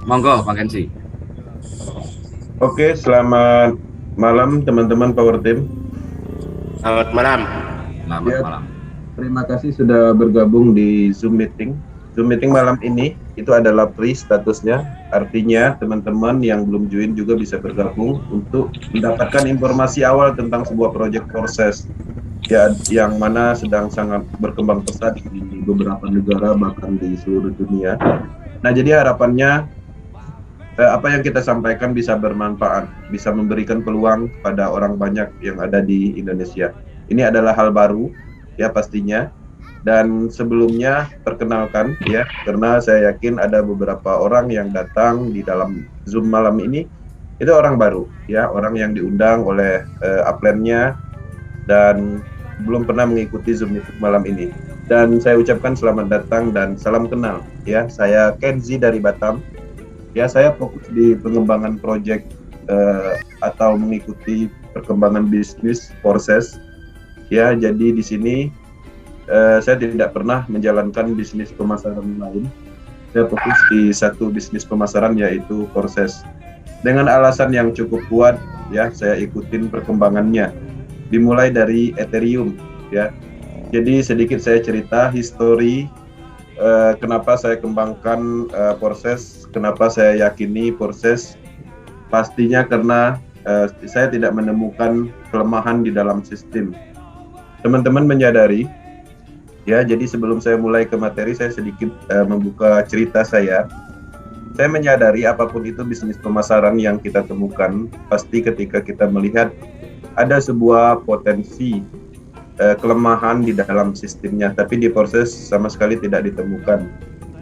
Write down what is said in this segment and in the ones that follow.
Monggo, Pak Kenzi. Oke, selamat malam teman-teman Power Team. Selamat malam. Selamat Ya, malam. terima kasih sudah bergabung di Zoom meeting. Zoom meeting malam ini itu adalah free statusnya, artinya teman-teman yang belum join juga bisa bergabung untuk mendapatkan informasi awal tentang sebuah proyek proses ya yang mana sedang sangat berkembang pesat di beberapa negara bahkan di seluruh dunia. Nah, jadi harapannya apa yang kita sampaikan bisa bermanfaat, bisa memberikan peluang pada orang banyak yang ada di Indonesia. Ini adalah hal baru, ya pastinya. Dan sebelumnya perkenalkan ya, karena saya yakin ada beberapa orang yang datang di dalam Zoom malam ini, itu orang baru, ya orang yang diundang oleh upline-nya dan belum pernah mengikuti Zoom meeting malam ini. Dan saya ucapkan selamat datang dan salam kenal, ya. Saya Kenzi dari Batam. Ya, saya fokus di pengembangan proyek atau mengikuti perkembangan bisnis proses. Ya, jadi di sini saya tidak pernah menjalankan bisnis pemasaran lain. Saya fokus di satu bisnis pemasaran yaitu proses. Dengan alasan yang cukup kuat, ya, saya ikutin perkembangannya. Dimulai dari Ethereum, ya. Jadi sedikit saya cerita histori kenapa saya kembangkan proses, kenapa saya yakini proses, pastinya karena saya tidak menemukan kelemahan di dalam sistem. Teman-teman menyadari, ya, jadi sebelum saya mulai ke materi, saya sedikit membuka cerita saya. Saya menyadari apapun itu bisnis pemasaran yang kita temukan, pasti ketika kita melihat ada sebuah potensi kelemahan di dalam sistemnya, tapi di proses sama sekali tidak ditemukan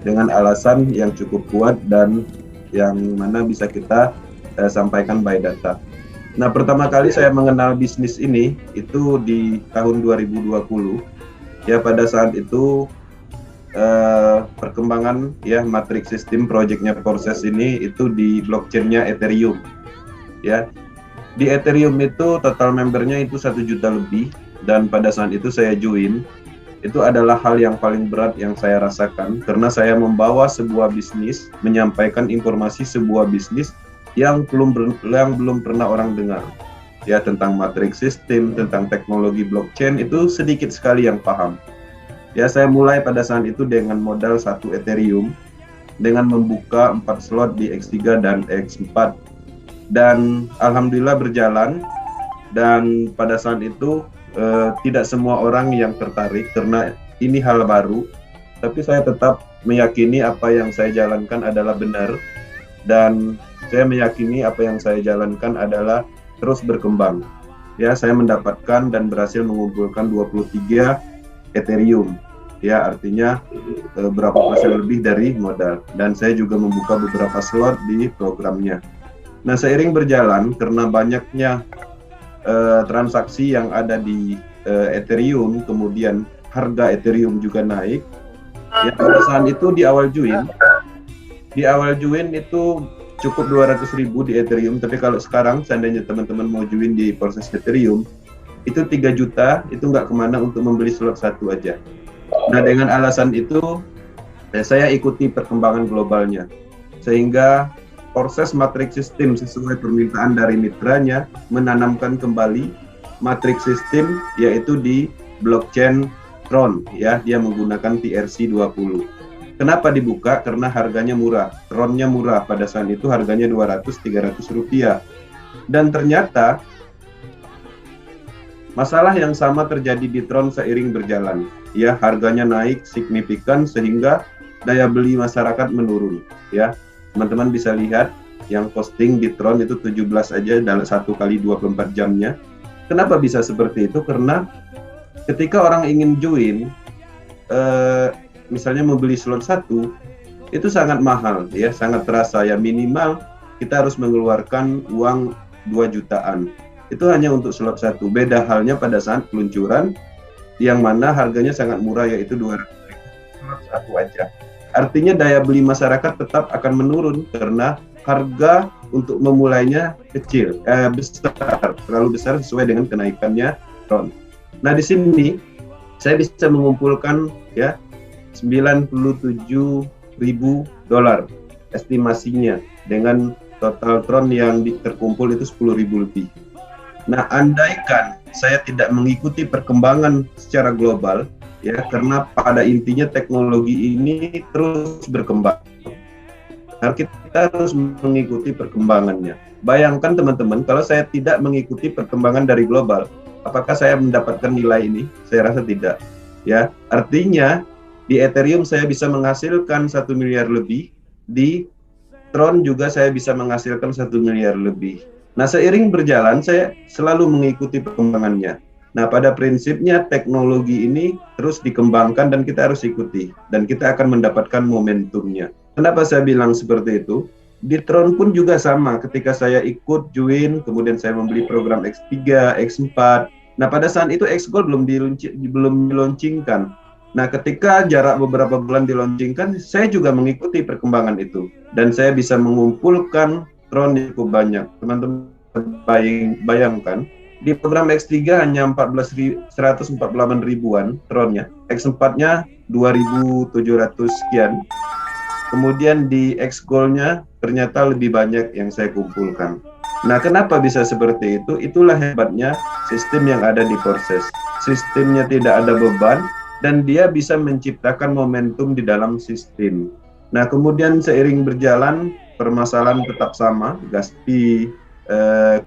dengan alasan yang cukup kuat dan yang mana bisa kita sampaikan by data. Nah, pertama kali saya mengenal bisnis ini itu di tahun 2020. Ya, pada saat itu perkembangan ya matrix sistem proyeknya proses ini itu di blockchain-nya Ethereum. Ya, di Ethereum itu total membernya itu 1 juta lebih. Dan pada saat itu saya join, itu adalah hal yang paling berat yang saya rasakan karena saya membawa sebuah bisnis, menyampaikan informasi sebuah bisnis yang belum pernah orang dengar. Ya, tentang matrix system, tentang teknologi blockchain itu sedikit sekali yang paham. Ya, saya mulai pada saat itu dengan modal 1 Ethereum dengan membuka 4 slot di X3 dan X4. Dan alhamdulillah berjalan, dan pada saat itu tidak semua orang yang tertarik karena ini hal baru, tapi saya tetap meyakini apa yang saya jalankan adalah benar dan saya meyakini apa yang saya jalankan adalah terus berkembang. Ya, saya mendapatkan dan berhasil mengumpulkan 23 Ethereum. Ya, artinya berapa persen lebih dari modal, dan saya juga membuka beberapa slot di programnya. Nah, seiring berjalan karena banyaknya transaksi yang ada di Ethereum, kemudian harga Ethereum juga naik. Ya, pada saat itu di awal join itu cukup 200.000 di Ethereum, tapi kalau sekarang seandainya teman-teman mau join di proses Ethereum, itu 3 juta, itu nggak kemana untuk membeli slot 1 aja. Nah, dengan alasan itu, saya ikuti perkembangan globalnya, sehingga proses matrix system sesuai permintaan dari mitranya menanamkan kembali matrix system yaitu di blockchain Tron, ya, dia menggunakan TRC20. Kenapa dibuka? Karena harganya murah, Tronnya murah, pada saat itu harganya 200-300 rupiah. Dan ternyata masalah yang sama terjadi di Tron seiring berjalan, ya, harganya naik signifikan sehingga daya beli masyarakat menurun, ya. Teman-teman bisa lihat yang posting di Tron itu 17 aja dalam 1 kali 24 jamnya. Kenapa bisa seperti itu? Karena ketika orang ingin join, misalnya membeli slot 1, itu sangat mahal, ya, sangat terasa, ya, minimal kita harus mengeluarkan uang 2 jutaan. Itu hanya untuk slot 1. Beda halnya pada saat peluncuran, yang mana harganya sangat murah, yaitu 200.000 slot 1 aja. Artinya daya beli masyarakat tetap akan menurun karena harga untuk memulainya besar, terlalu besar sesuai dengan kenaikannya Tron. Nah, di sini saya bisa mengumpulkan ya $97.000. estimasinya dengan total Tron yang terkumpul itu 10.000 lebih. Nah, andaikan saya tidak mengikuti perkembangan secara global, ya, karena pada intinya teknologi ini terus berkembang. Nah, kita harus mengikuti perkembangannya. Bayangkan teman-teman, kalau saya tidak mengikuti perkembangan dari global, apakah saya mendapatkan nilai ini? Saya rasa tidak. Ya, artinya di Ethereum saya bisa menghasilkan 1 miliar lebih, di Tron juga saya bisa menghasilkan 1 miliar lebih. Nah, seiring berjalan saya selalu mengikuti perkembangannya. Nah, pada prinsipnya teknologi ini terus dikembangkan dan kita harus ikuti. Dan kita akan mendapatkan momentumnya. Kenapa saya bilang seperti itu? Di Tron pun juga sama, ketika saya ikut join, kemudian saya membeli program X3, X4. Nah, pada saat itu X-Gold belum dilaunchingkan. Nah, ketika jarak beberapa bulan dilaunchingkan, saya juga mengikuti perkembangan itu. Dan saya bisa mengumpulkan Tron cukup banyak. Teman-teman bayangkan, di program X3 hanya 148 ribuan Tronnya, X4-nya 2.700 sekian. Kemudian di X-Gold-nya ternyata lebih banyak yang saya kumpulkan. Nah, kenapa bisa seperti itu? Itulah hebatnya sistem yang ada di Porses. Sistemnya tidak ada beban, dan dia bisa menciptakan momentum di dalam sistem. Nah, kemudian seiring berjalan, permasalahan tetap sama, gas fee,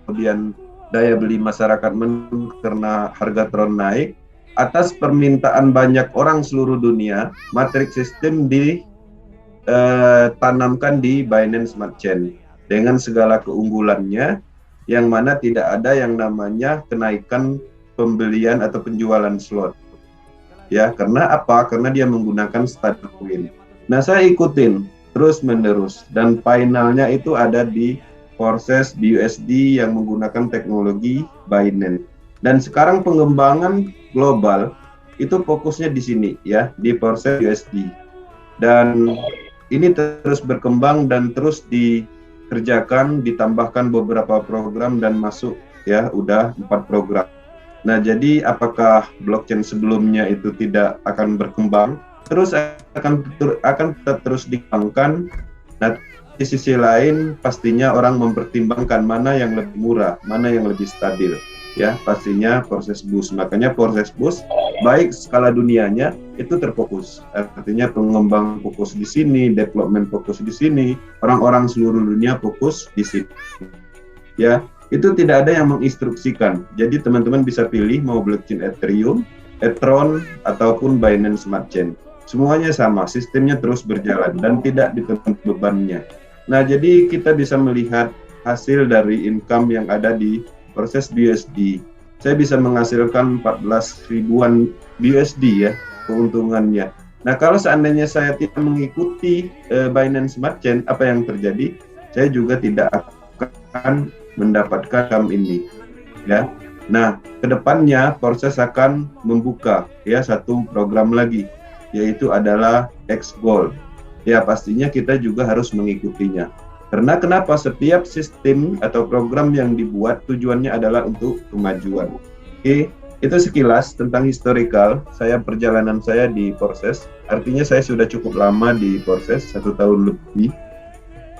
kemudian daya beli masyarakat menurun karena harga Tron naik. Atas permintaan banyak orang seluruh dunia, matriks sistem ditanamkan di Binance Smart Chain dengan segala keunggulannya, yang mana tidak ada yang namanya kenaikan pembelian atau penjualan slot. Ya, karena apa? Karena dia menggunakan stablecoin. Nah, saya ikutin terus menerus, dan finalnya itu ada di Porses BUSD yang menggunakan teknologi Binance. Dan sekarang pengembangan global itu fokusnya di sini, ya, di Porses BUSD. Dan ini terus berkembang dan terus dikerjakan, ditambahkan beberapa program dan masuk, ya, udah 4 program. Nah, jadi apakah blockchain sebelumnya itu tidak akan berkembang? Terus akan tetap terus dikembangkan. Nah, di sisi lain pastinya orang mempertimbangkan mana yang lebih murah, mana yang lebih stabil. Ya, pastinya Porses Boost. Makanya Porses Boost baik skala dunianya itu terfokus. Artinya pengembang fokus di sini, development fokus di sini, orang-orang seluruh dunia fokus di sini. Ya, itu tidak ada yang menginstruksikan. Jadi teman-teman bisa pilih mau blockchain Ethereum, Tron, ataupun Binance Smart Chain. Semuanya sama, sistemnya terus berjalan dan tidak ditentukan bebannya. Nah, jadi kita bisa melihat hasil dari income yang ada di Porses BUSD. Saya bisa menghasilkan 14 ribuan BUSD, ya, keuntungannya. Nah, kalau seandainya saya tidak mengikuti Binance Smart Chain, apa yang terjadi? Saya juga tidak akan mendapatkan income ini, ya. Nah, kedepannya Porses akan membuka, ya, satu program lagi, yaitu adalah X-Gold. Ya, pastinya kita juga harus mengikutinya. Karena kenapa? Setiap sistem atau program yang dibuat tujuannya adalah untuk kemajuan. Oke, itu sekilas tentang historical perjalanan saya di Porses. Artinya saya sudah cukup lama di Porses, 1 tahun lebih.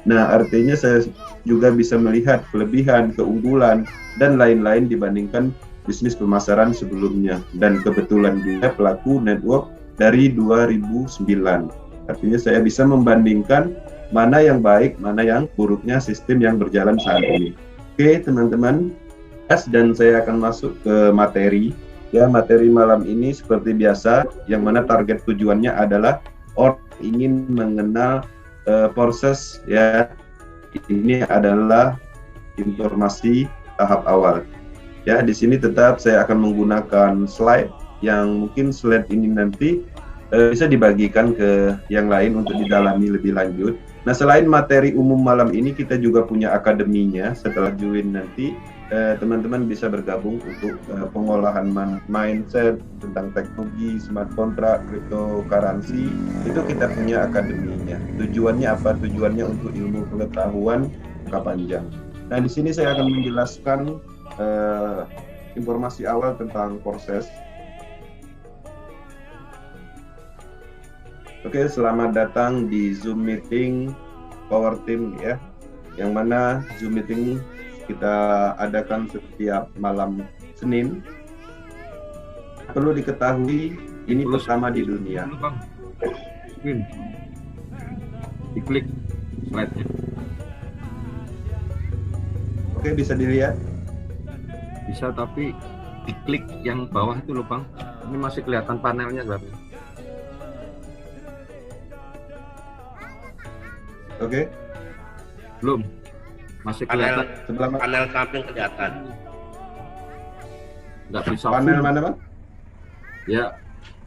Nah, artinya saya juga bisa melihat kelebihan, keunggulan, dan lain-lain dibandingkan bisnis pemasaran sebelumnya. Dan kebetulan juga pelaku network dari 2009. Artinya saya bisa membandingkan mana yang baik, mana yang buruknya sistem yang berjalan saat ini. Oke, teman-teman, dan saya akan masuk ke materi. Ya, materi malam ini seperti biasa, yang mana target tujuannya adalah orang ingin mengenal Porses, ya. Ini adalah informasi tahap awal. Ya, di sini tetap saya akan menggunakan slide yang mungkin slide ini nanti bisa dibagikan ke yang lain untuk didalami lebih lanjut. Nah, selain materi umum malam ini, kita juga punya akademinya. Setelah join nanti, teman-teman bisa bergabung untuk pengolahan mindset tentang teknologi, smart contract, cryptocurrency. Itu kita punya akademinya. Tujuannya apa? Tujuannya untuk ilmu pengetahuan jangka panjang. Nah, di sini saya akan menjelaskan informasi awal tentang Porses. Oke, selamat datang di Zoom meeting Power Team ya, yang mana Zoom meeting kita adakan setiap malam Senin. Perlu diketahui ini pertama di dunia. Diklik slide-nya. Oke, bisa dilihat. Bisa, tapi diklik yang bawah itu loh Bang. Ini masih kelihatan panelnya Bang. Oke. Belum. Masih kelihatan. Sebelah mana? Panel samping kelihatan. Nggak bisa Panel full. mana, Bang? Ya,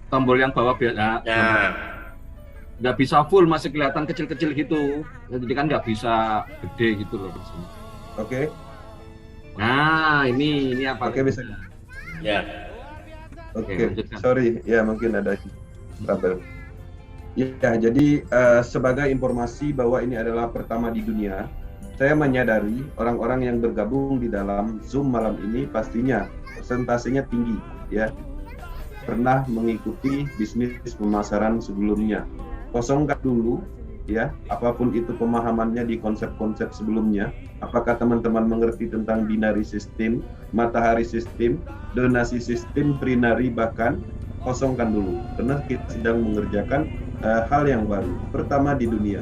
tombol yang bawah biasa. Ya. Nggak bisa full, masih kelihatan kecil-kecil gitu. Jadi kan nggak bisa gede gitu loh di sini. Oke. Nah, ini apa? Oke, bisa. Ya. Oke, lanjutkan. sorry, ya mungkin ada trouble. Ya, jadi sebagai informasi bahwa ini adalah pertama di dunia, saya menyadari orang-orang yang bergabung di dalam Zoom malam ini pastinya persentasenya tinggi, ya. Pernah mengikuti bisnis pemasaran sebelumnya. Kosongkan dulu, ya, apapun itu pemahamannya di konsep-konsep sebelumnya. Apakah teman-teman mengerti tentang binary system, matahari system, donasi system, trinary, bahkan kosongkan dulu, karena kita sedang mengerjakan hal yang baru, pertama di dunia.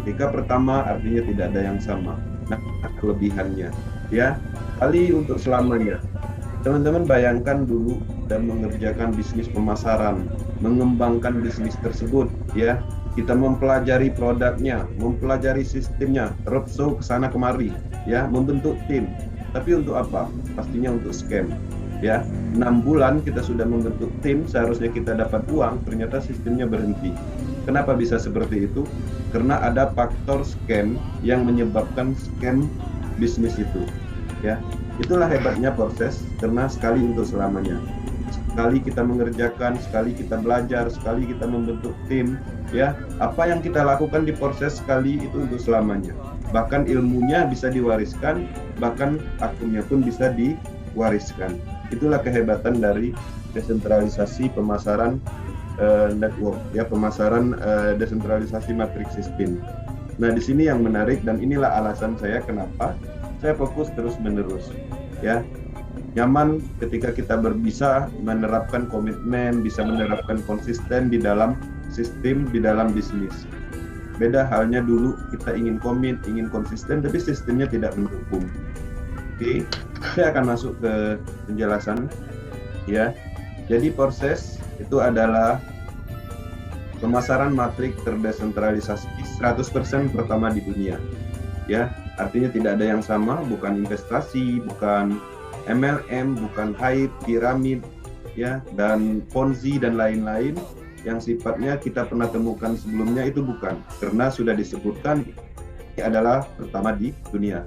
Ketika pertama artinya tidak ada yang sama. Nah, kelebihannya, ya, kali untuk selamanya. Teman-teman bayangkan dulu dan mengerjakan bisnis pemasaran, mengembangkan bisnis tersebut, ya. Kita mempelajari produknya, mempelajari sistemnya, roadshow ke sana kemari, ya, membentuk tim. Tapi untuk apa? Pastinya untuk scam, ya. 6 bulan kita sudah membentuk tim, seharusnya kita dapat uang, ternyata sistemnya berhenti. Kenapa bisa seperti itu? Karena ada faktor scam yang menyebabkan scam bisnis itu, ya. Itulah hebatnya proses, karena sekali untuk selamanya. Sekali kita mengerjakan, sekali kita belajar, sekali kita membentuk tim, ya. Apa yang kita lakukan di proses sekali itu untuk selamanya. Bahkan ilmunya bisa diwariskan, bahkan akunnya pun bisa diwariskan. Itulah kehebatan dari desentralisasi pemasaran network, ya, pemasaran desentralisasi matrix system. Nah, di sini yang menarik, dan inilah alasan saya kenapa saya fokus terus-menerus, ya. Nyaman ketika kita bisa menerapkan komitmen, bisa menerapkan konsisten di dalam sistem, di dalam bisnis. Beda halnya dulu kita ingin komit, ingin konsisten, tapi sistemnya tidak mendukung. Oke, saya akan masuk ke penjelasan, ya. Jadi proses itu adalah pemasaran matrik terdesentralisasi 100% pertama di dunia, ya. Artinya tidak ada yang sama, bukan investasi, bukan MLM, bukan hype, piramid, ya, dan Ponzi dan lain-lain yang sifatnya kita pernah temukan sebelumnya, itu bukan, karena sudah disebutkan ini adalah pertama di dunia.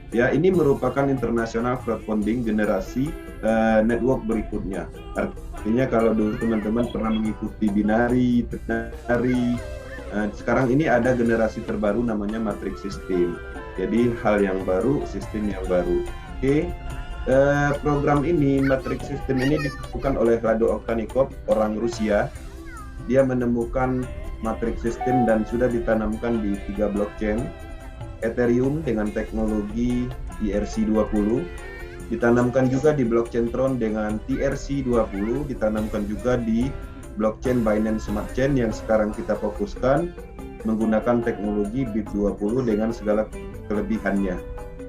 Ya, ini merupakan international crowdfunding generasi network berikutnya. Artinya kalau dulu teman-teman pernah mengikuti binary, ternary, sekarang ini ada generasi terbaru namanya matrix system. Jadi hal yang baru, sistem yang baru. Oke. Program ini, matrix system ini dilakukan oleh Rado Oktanikov, orang Rusia. Dia menemukan matrix system dan sudah ditanamkan di 3 blockchain. Ethereum dengan teknologi ERC20, ditanamkan juga di blockchain Tron dengan TRC20, ditanamkan juga di blockchain Binance Smart Chain yang sekarang kita fokuskan menggunakan teknologi BIP20 dengan segala kelebihannya.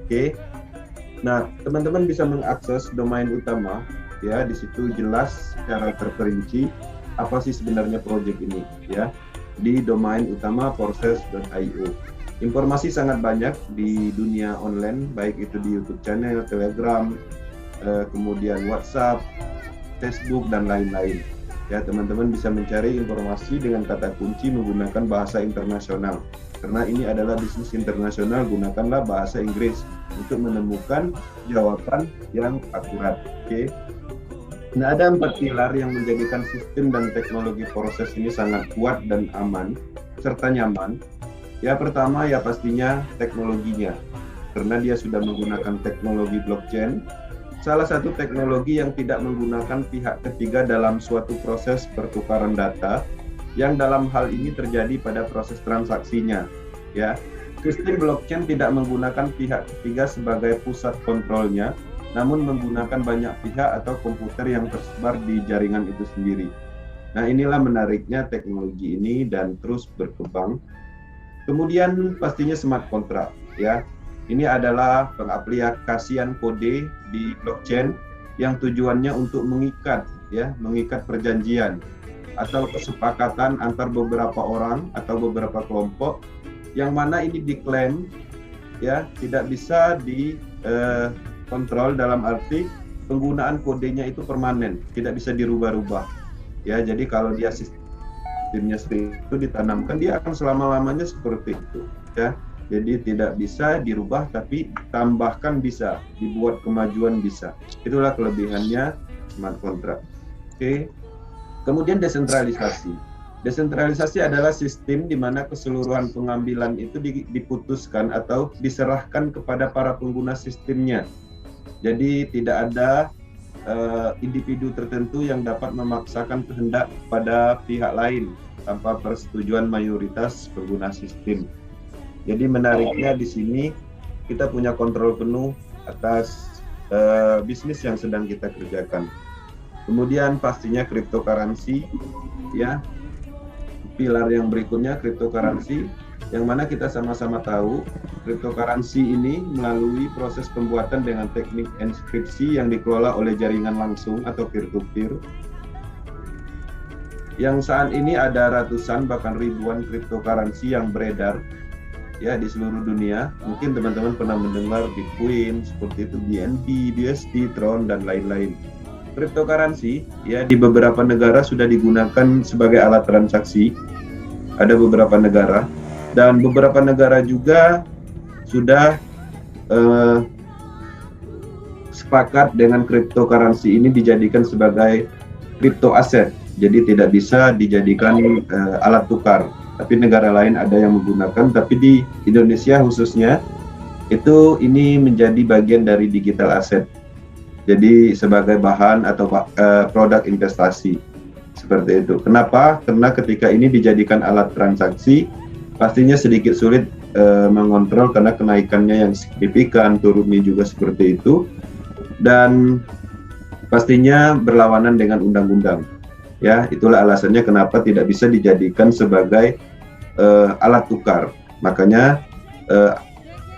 Oke. Nah, teman-teman bisa mengakses domain utama, ya. Di situ jelas secara terperinci apa sih sebenarnya proyek ini, ya. Di domain utama forces.io. Informasi sangat banyak di dunia online, baik itu di YouTube channel, Telegram, kemudian WhatsApp, Facebook, dan lain-lain. Ya, teman-teman bisa mencari informasi dengan kata kunci menggunakan bahasa internasional. Karena ini adalah bisnis internasional, gunakanlah bahasa Inggris untuk menemukan jawaban yang akurat. Oke. Nah, ada 4 pilar yang menjadikan sistem dan teknologi proses ini sangat kuat dan aman, serta nyaman. Ya, pertama ya pastinya teknologinya, karena dia sudah menggunakan teknologi blockchain, salah satu teknologi yang tidak menggunakan pihak ketiga dalam suatu proses pertukaran data, yang dalam hal ini terjadi pada proses transaksinya. ya. Sistem blockchain tidak menggunakan pihak ketiga sebagai pusat kontrolnya, namun menggunakan banyak pihak atau komputer yang tersebar di jaringan itu sendiri. Nah, inilah menariknya teknologi ini dan terus berkembang. Kemudian pastinya smart contract, ya. Ini adalah pengaplikasian kode di blockchain yang tujuannya untuk mengikat perjanjian atau kesepakatan antar beberapa orang atau beberapa kelompok, yang mana ini diklaim ya tidak bisa dikontrol, dalam arti penggunaan kodenya itu permanen, tidak bisa dirubah-rubah. Ya, jadi kalau dia sistemnya itu ditanamkan, dia akan selama-lamanya seperti itu. Ya, jadi tidak bisa dirubah, tapi tambahkan bisa, dibuat kemajuan bisa. Itulah kelebihannya smart contract. Oke. Kemudian desentralisasi. Desentralisasi adalah sistem di mana keseluruhan pengambilan itu diputuskan atau diserahkan kepada para pengguna sistemnya. Jadi tidak ada individu tertentu yang dapat memaksakan kehendak pada pihak lain tanpa persetujuan mayoritas pengguna sistem. Jadi menariknya di sini kita punya kontrol penuh atas bisnis yang sedang kita kerjakan. Kemudian pastinya cryptocurrency, ya. Pilar yang berikutnya cryptocurrency, yang mana kita sama-sama tahu cryptocurrency ini melalui proses pembuatan dengan teknik enkripsi yang dikelola oleh jaringan langsung atau peer-to-peer. Yang saat ini ada ratusan bahkan ribuan cryptocurrency yang beredar ya di seluruh dunia. Mungkin teman-teman pernah mendengar Bitcoin, seperti itu BNB, BUSD, Tron dan lain-lain. Cryptocurrency ya di beberapa negara sudah digunakan sebagai alat transaksi. Ada beberapa negara, dan beberapa negara juga sudah sepakat dengan cryptocurrency ini dijadikan sebagai crypto aset. Jadi tidak bisa dijadikan alat tukar. Tapi negara lain ada yang menggunakan, tapi di Indonesia khususnya itu ini menjadi bagian dari digital asset. Jadi sebagai bahan atau produk investasi seperti itu. Kenapa? Karena ketika ini dijadikan alat transaksi, pastinya sedikit sulit mengontrol karena kenaikannya yang signifikan, turunnya juga seperti itu, dan pastinya berlawanan dengan undang-undang. Ya, itulah alasannya kenapa tidak bisa dijadikan sebagai alat tukar. Makanya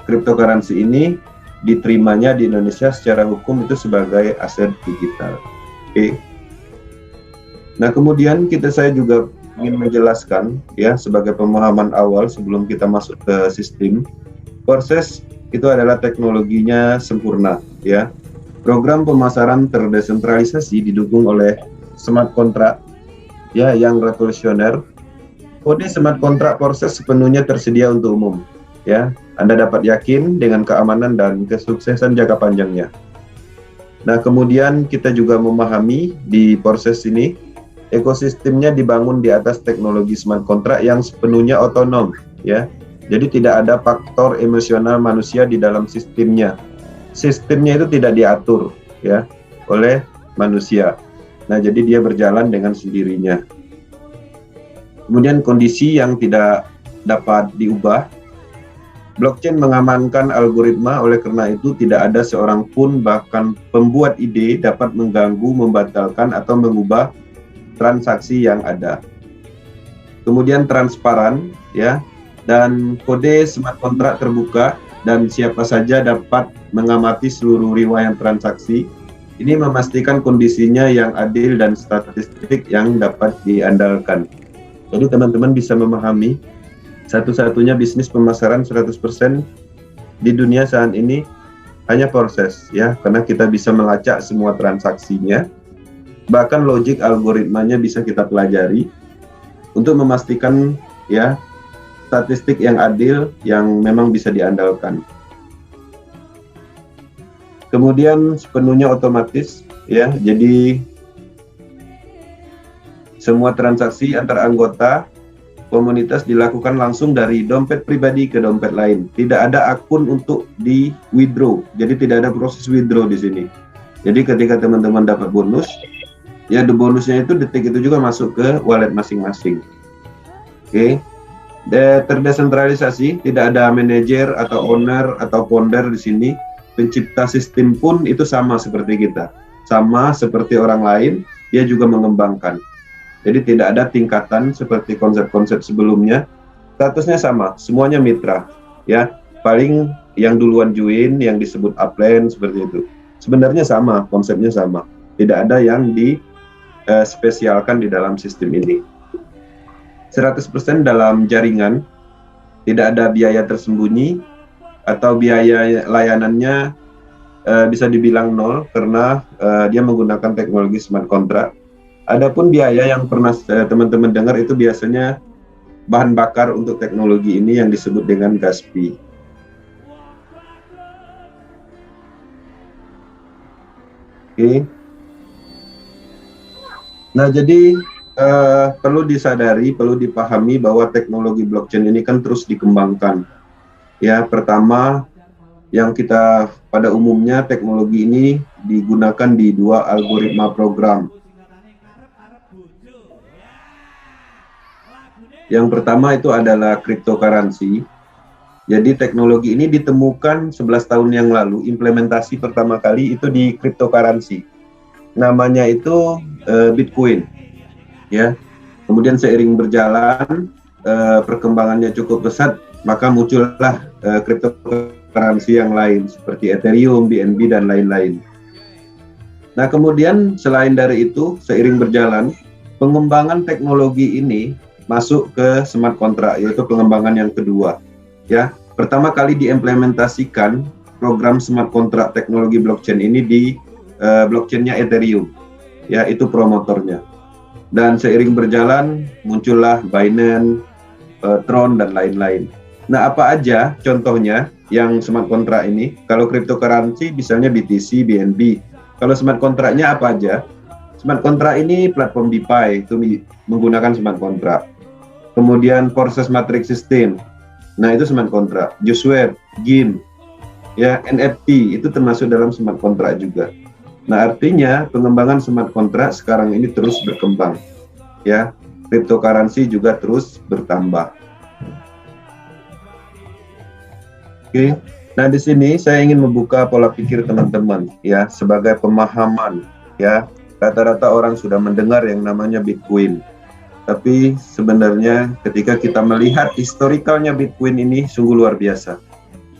cryptocurrency ini diterimanya di Indonesia secara hukum itu sebagai aset digital. Oke. Nah, kemudian saya juga ingin menjelaskan ya sebagai pemahaman awal sebelum kita masuk ke sistem. Proses itu adalah teknologinya sempurna ya. Program pemasaran terdesentralisasi didukung oleh smart contract ya yang revolusioner. Kode smart contract proses sepenuhnya tersedia untuk umum ya. Anda dapat yakin dengan keamanan dan kesuksesan jangka panjangnya. Nah, kemudian kita juga memahami di proses ini ekosistemnya dibangun di atas teknologi smart contract yang sepenuhnya otonom ya. Jadi tidak ada faktor emosional manusia di dalam sistemnya. Sistemnya itu tidak diatur ya oleh manusia. Nah, jadi dia berjalan dengan sendirinya. Kemudian kondisi yang tidak dapat diubah. Blockchain mengamankan algoritma, oleh karena itu tidak ada seorang pun bahkan pembuat ide dapat mengganggu, membatalkan atau mengubah transaksi yang ada. Kemudian transparan ya, dan kode smart contract terbuka dan siapa saja dapat mengamati seluruh riwayat transaksi. Ini memastikan kondisinya yang adil dan statistik yang dapat diandalkan. Jadi teman-teman bisa memahami satu-satunya bisnis pemasaran 100% di dunia saat ini hanya proses ya, karena kita bisa melacak semua transaksinya, bahkan logik algoritmanya bisa kita pelajari untuk memastikan ya statistik yang adil yang memang bisa diandalkan. Kemudian sepenuhnya otomatis ya, jadi semua transaksi antar anggota komunitas dilakukan langsung dari dompet pribadi ke dompet lain. Tidak ada akun untuk di withdraw. Jadi tidak ada proses withdraw di sini. Jadi ketika teman-teman dapat bonus, ya bonusnya itu detik itu juga masuk ke wallet masing-masing. Oke. Terdesentralisasi, tidak ada manajer atau owner atau founder di sini. Pencipta sistem pun itu sama seperti kita, sama seperti orang lain, dia juga mengembangkan. Jadi tidak ada tingkatan seperti konsep-konsep sebelumnya. Statusnya sama, semuanya mitra, ya. Paling yang duluan join, yang disebut upline seperti itu. Sebenarnya sama, konsepnya sama. Tidak ada yang dispesialkan di dalam sistem ini. 100% dalam jaringan, tidak ada biaya tersembunyi atau biaya layanannya bisa dibilang nol karena dia menggunakan teknologi smart contract. Adapun biaya yang pernah teman-teman dengar itu biasanya bahan bakar untuk teknologi ini yang disebut dengan gas fee. Oke. Nah, jadi perlu disadari, perlu dipahami bahwa teknologi blockchain ini kan terus dikembangkan. Ya, pertama yang kita pada umumnya teknologi ini digunakan di 2 algoritma program. Yang pertama itu adalah cryptocurrency. Jadi teknologi ini ditemukan 11 tahun yang lalu, implementasi pertama kali itu di cryptocurrency. Namanya itu Bitcoin. Ya. Kemudian seiring berjalan perkembangannya cukup pesat, maka muncullah cryptocurrency yang lain seperti Ethereum, BNB dan lain-lain. Nah, kemudian selain dari itu, seiring berjalan pengembangan teknologi ini masuk ke smart contract, yaitu pengembangan yang kedua. Ya, pertama kali diimplementasikan program smart contract teknologi blockchain ini di blockchainnya Ethereum. Ya, itu promotornya. Dan seiring berjalan muncullah Binance, Tron dan lain-lain. Nah, apa aja contohnya yang smart contract ini? Kalau cryptocurrency misalnya BTC, BNB. Kalau smart contract-nya apa aja? Smart contract ini platform DeFi itu menggunakan smart contract. Kemudian Process Matrix System. Nah, itu smart contract. Uniswap, GEM, ya, NFT itu termasuk dalam smart contract juga. Nah, artinya pengembangan smart contract sekarang ini terus berkembang. Ya, cryptocurrency juga terus bertambah. Oke. Nah, di sini saya ingin membuka pola pikir teman-teman ya, sebagai pemahaman ya. Rata-rata orang sudah mendengar yang namanya Bitcoin. Tapi sebenarnya ketika kita melihat historikalnya Bitcoin ini sungguh luar biasa.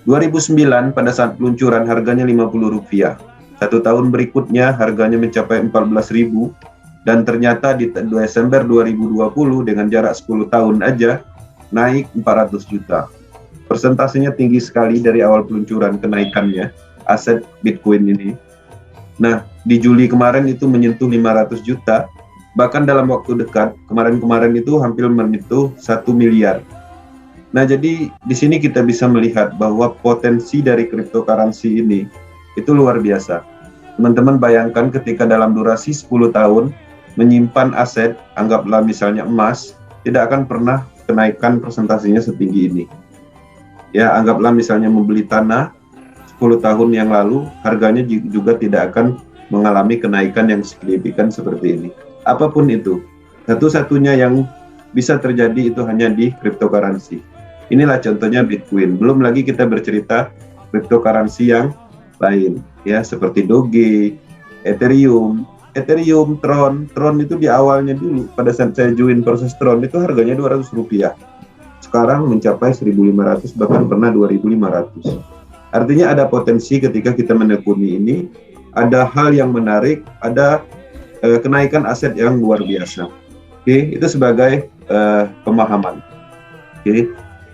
2009 pada saat peluncuran harganya Rp50. 1 tahun berikutnya harganya mencapai 14.000 dan ternyata di Desember 2020 dengan jarak 10 tahun aja naik 400 juta. Persentasenya tinggi sekali dari awal peluncuran kenaikannya aset Bitcoin ini. Nah, di Juli kemarin itu menyentuh 500 juta. Bahkan dalam waktu dekat, kemarin-kemarin itu hampir menyentuh 1 miliar. Nah, jadi di sini kita bisa melihat bahwa potensi dari cryptocurrency ini itu luar biasa. Teman-teman bayangkan ketika dalam durasi 10 tahun menyimpan aset, anggaplah misalnya emas, tidak akan pernah kenaikan presentasinya setinggi ini. Ya, anggaplah misalnya membeli tanah 10 tahun yang lalu, harganya juga tidak akan mengalami kenaikan yang signifikan seperti ini. Apapun itu, satu-satunya yang bisa terjadi itu hanya di cryptocurrency. Inilah contohnya Bitcoin. Belum lagi kita bercerita cryptocurrency yang lain, ya, seperti Doge, Ethereum, Tron itu di awalnya dulu pada saat saya join proses Tron itu harganya Rp200. Sekarang mencapai 1.500, bahkan pernah 2.500. Artinya ada potensi ketika kita menekuni ini, ada hal yang menarik, ada kenaikan aset yang luar biasa. Oke, itu sebagai pemahaman. Oke,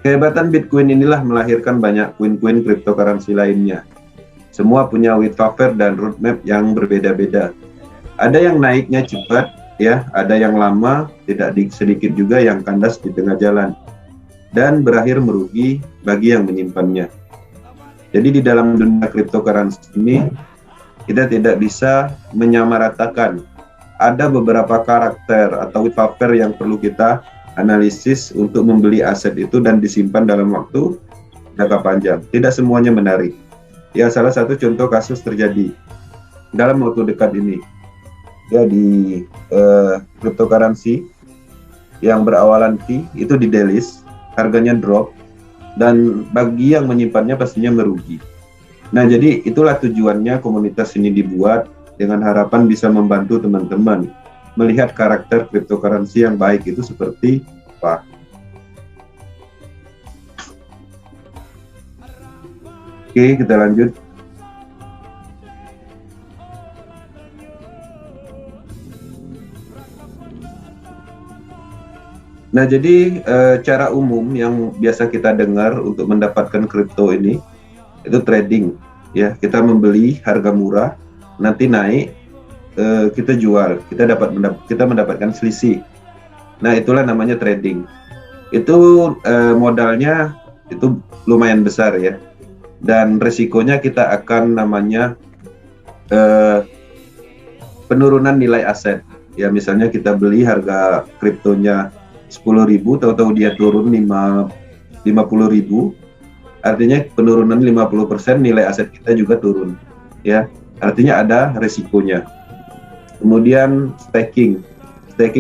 kehebatan Bitcoin inilah melahirkan banyak koin-koin cryptocurrency lainnya. Semua punya white paper dan roadmap yang berbeda-beda. Ada yang naiknya cepat, ya, ada yang lama, sedikit juga yang kandas di tengah jalan, dan berakhir merugi bagi yang menyimpannya. Jadi di dalam dunia cryptocurrency ini kita tidak bisa menyamaratakan. Ada beberapa karakter atau white paper yang perlu kita analisis untuk membeli aset itu dan disimpan dalam waktu jangka panjang. Tidak semuanya menarik. Ya, salah satu contoh kasus terjadi dalam waktu dekat ini. Ya, di cryptocurrency yang berawalan T itu di delist. harganya drop, dan bagi yang menyimpannya pastinya merugi. Nah, jadi itulah tujuannya komunitas ini dibuat, dengan harapan bisa membantu teman-teman melihat karakter cryptocurrency yang baik itu seperti apa. Oke, kita lanjut. Nah, jadi cara umum yang biasa kita dengar untuk mendapatkan kripto ini itu trading, ya. Kita membeli harga murah, nanti naik, kita jual, kita mendapatkan selisih. Nah, itulah namanya trading. Itu modalnya itu lumayan besar, ya, dan resikonya kita akan namanya penurunan nilai aset. Ya, misalnya kita beli harga kriptonya 10.000, tahu-tahu dia turun 50.000, artinya penurunan 50%, nilai aset kita juga turun, ya, artinya ada resikonya. Kemudian staking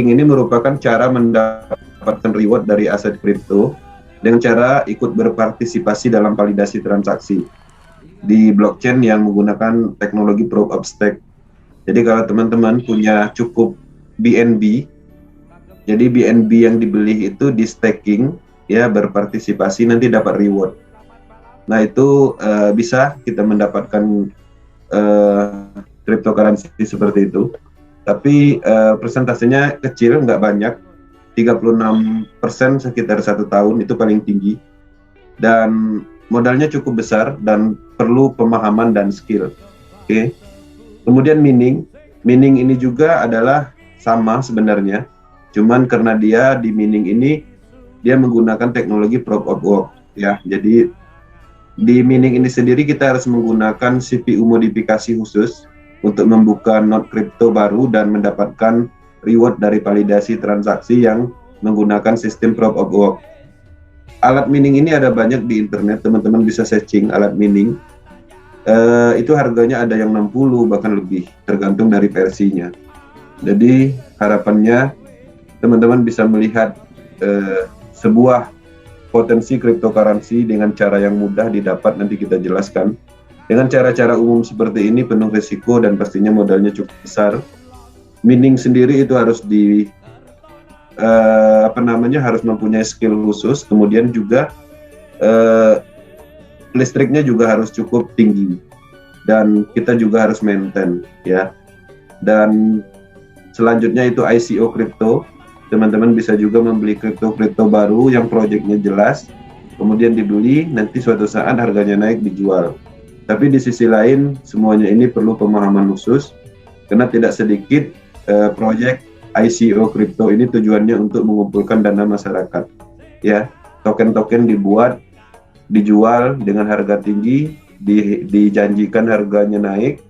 ini merupakan cara mendapatkan reward dari aset kripto dengan cara ikut berpartisipasi dalam validasi transaksi di blockchain yang menggunakan teknologi proof of stake. Jadi kalau teman-teman punya cukup BNB, jadi BNB yang dibeli itu di staking, ya, berpartisipasi, nanti dapat reward. Nah, itu bisa kita mendapatkan cryptocurrency seperti itu. Tapi persentasenya kecil, nggak banyak, 36% sekitar 1 tahun, itu paling tinggi. Dan modalnya cukup besar dan perlu pemahaman dan skill. Oke. Kemudian mining ini juga adalah sama sebenarnya. Cuman karena dia di mining ini dia menggunakan teknologi proof of work, ya. Jadi di mining ini sendiri kita harus menggunakan CPU modifikasi khusus untuk membuka node kripto baru dan mendapatkan reward dari validasi transaksi yang menggunakan sistem proof of work. Alat mining ini ada banyak di internet, teman-teman bisa searching alat mining. Itu harganya ada yang 60 bahkan lebih, tergantung dari versinya. Jadi harapannya teman-teman bisa melihat sebuah potensi cryptocurrency dengan cara yang mudah didapat, nanti kita jelaskan. Dengan cara-cara umum seperti ini penuh risiko dan pastinya modalnya cukup besar. Mining sendiri itu harus harus mempunyai skill khusus, kemudian juga listriknya juga harus cukup tinggi dan kita juga harus maintain, ya. Dan selanjutnya itu ICO kripto. Teman-teman bisa juga membeli kripto baru yang proyeknya jelas, kemudian dibeli, nanti suatu saat harganya naik dijual. Tapi di sisi lain semuanya ini perlu pemahaman khusus, karena tidak sedikit proyek ICO kripto ini tujuannya untuk mengumpulkan dana masyarakat, ya. Token-token dibuat, dijual dengan harga tinggi, dijanjikan harganya naik,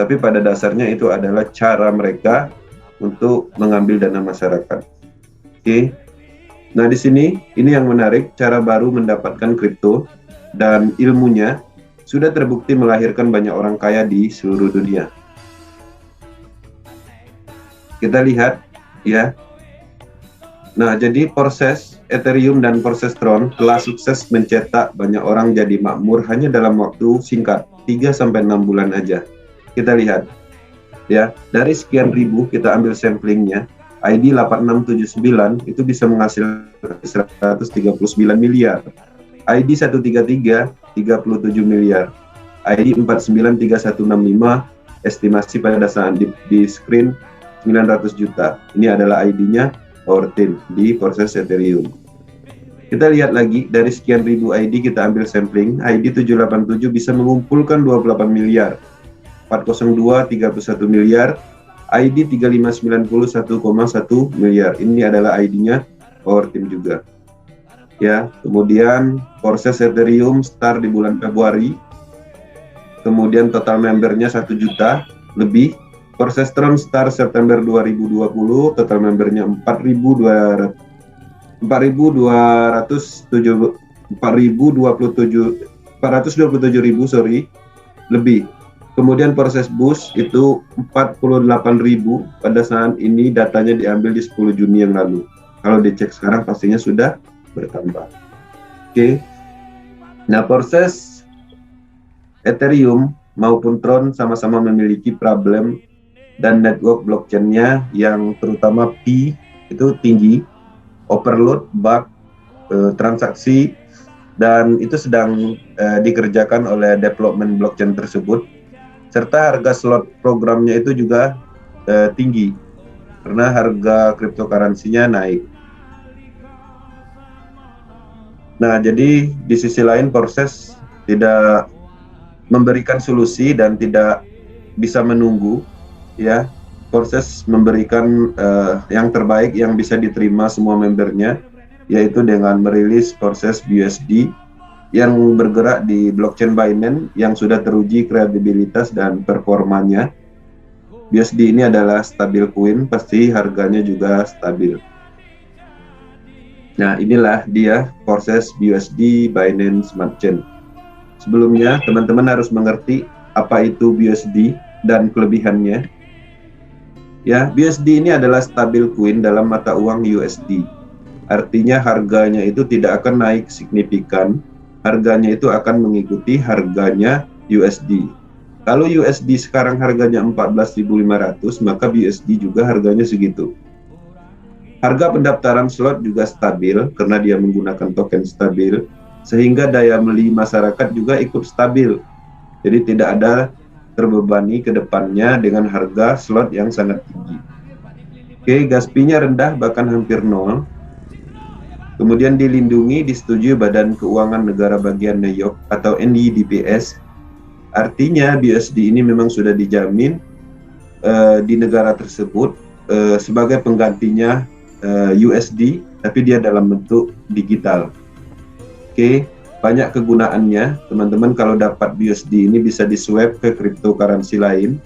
tapi pada dasarnya itu adalah cara mereka untuk mengambil dana masyarakat. Oke. Nah, di sini ini yang menarik, cara baru mendapatkan kripto dan ilmunya sudah terbukti melahirkan banyak orang kaya di seluruh dunia. Kita lihat, ya. Nah, jadi proses Ethereum dan proses Tron telah sukses mencetak banyak orang jadi makmur hanya dalam waktu singkat, 3-6 bulan aja. Kita lihat, ya, dari sekian ribu kita ambil samplingnya, ID 8679 itu bisa menghasilkan 139 miliar, ID 133 37 miliar, ID 493165 estimasi pada saat di screen 900 juta. Ini adalah ID-nya Our Team di proses Ethereum. Kita lihat lagi, dari sekian ribu ID kita ambil sampling, ID 787 bisa mengumpulkan 28 miliar, 402 31 miliar, ID 3590 1,1 miliar. Ini adalah ID-nya Our Team juga. Ya, kemudian proses Ethereum start di bulan Februari. Kemudian total membernya 1 juta lebih. Proses Tron start September 2020, total membernya 4.227 lebih. Kemudian proses boost itu 48.000 pada saat ini, datanya diambil di 10 Juni yang lalu. Kalau dicek sekarang pastinya sudah bertambah. Oke. Nah, proses Ethereum maupun Tron sama-sama memiliki problem dan network blockchain-nya yang terutama P itu tinggi, overload, bug, transaksi, dan itu sedang dikerjakan oleh development blockchain tersebut, serta harga slot programnya itu juga tinggi karena harga cryptocurrency-nya naik. Nah, jadi di sisi lain proses tidak memberikan solusi dan tidak bisa menunggu, ya. Proses memberikan yang terbaik yang bisa diterima semua membernya, yaitu dengan merilis proses BUSD yang bergerak di blockchain Binance yang sudah teruji kredibilitas dan performanya. BUSD ini adalah stabil coin, pasti harganya juga stabil. Nah, inilah dia proses BUSD Binance Smart Chain. Sebelumnya, teman-teman harus mengerti apa itu BUSD dan kelebihannya. Ya, BUSD ini adalah stabil coin dalam mata uang USD. Artinya harganya itu tidak akan naik signifikan. Harganya itu akan mengikuti harganya USD. Kalau USD sekarang harganya 14.500, maka BUSD juga harganya segitu. Harga pendaftaran slot juga stabil karena dia menggunakan token stabil, sehingga daya beli masyarakat juga ikut stabil. Jadi tidak ada terbebani ke depannya dengan harga slot yang sangat tinggi. Oke, gas fee-nya rendah bahkan hampir nol. Kemudian dilindungi, disetujui Badan Keuangan Negara Bagian New York atau NYDPS. Artinya BUSD ini memang sudah dijamin di negara tersebut sebagai penggantinya USD, tapi dia dalam bentuk digital. Oke, banyak kegunaannya. Teman-teman kalau dapat BUSD ini bisa di-swap ke cryptocurrency lain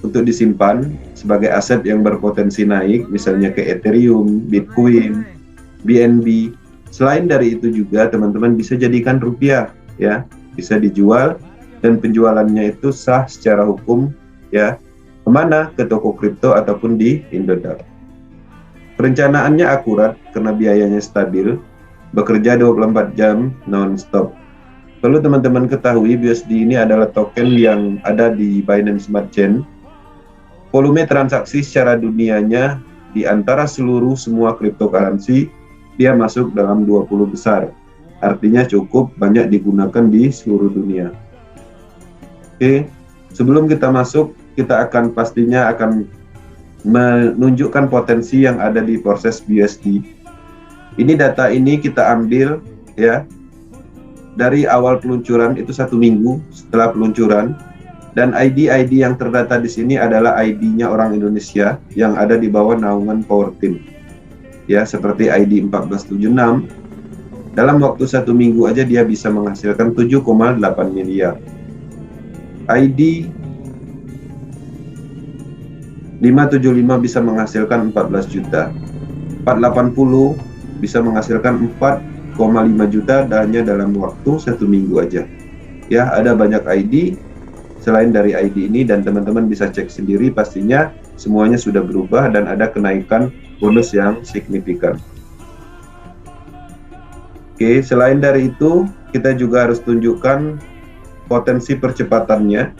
untuk disimpan sebagai aset yang berpotensi naik, misalnya ke Ethereum, Bitcoin, BNB. Selain dari itu juga teman-teman bisa jadikan rupiah, ya, bisa dijual dan penjualannya itu sah secara hukum, ya, kemana? Ke toko kripto ataupun di Indodax. Perencanaannya akurat karena biayanya stabil, bekerja 24 jam non-stop. Perlu teman-teman ketahui BUSD ini adalah token yang ada di Binance Smart Chain. Volume transaksi secara dunianya di antara semua cryptocurrency dia masuk dalam 20 besar. Artinya cukup banyak digunakan di seluruh dunia. Oke, sebelum kita masuk, kita pastinya akan menunjukkan potensi yang ada di proses BUSD. Ini data ini kita ambil, ya, dari awal peluncuran itu 1 minggu setelah peluncuran, dan ID yang terdata di sini adalah ID-nya orang Indonesia yang ada di bawah naungan Power Team, ya, seperti ID 1476. Dalam waktu 1 minggu aja dia bisa menghasilkan 7,8 miliar. ID 575 bisa menghasilkan 14 juta. 480 bisa menghasilkan 4,5 juta hanya dalam waktu 1 minggu aja. Ya, ada banyak ID selain dari ID ini, dan teman-teman bisa cek sendiri, pastinya semuanya sudah berubah dan ada kenaikan bonus yang signifikan. Oke, selain dari itu kita juga harus tunjukkan potensi percepatannya.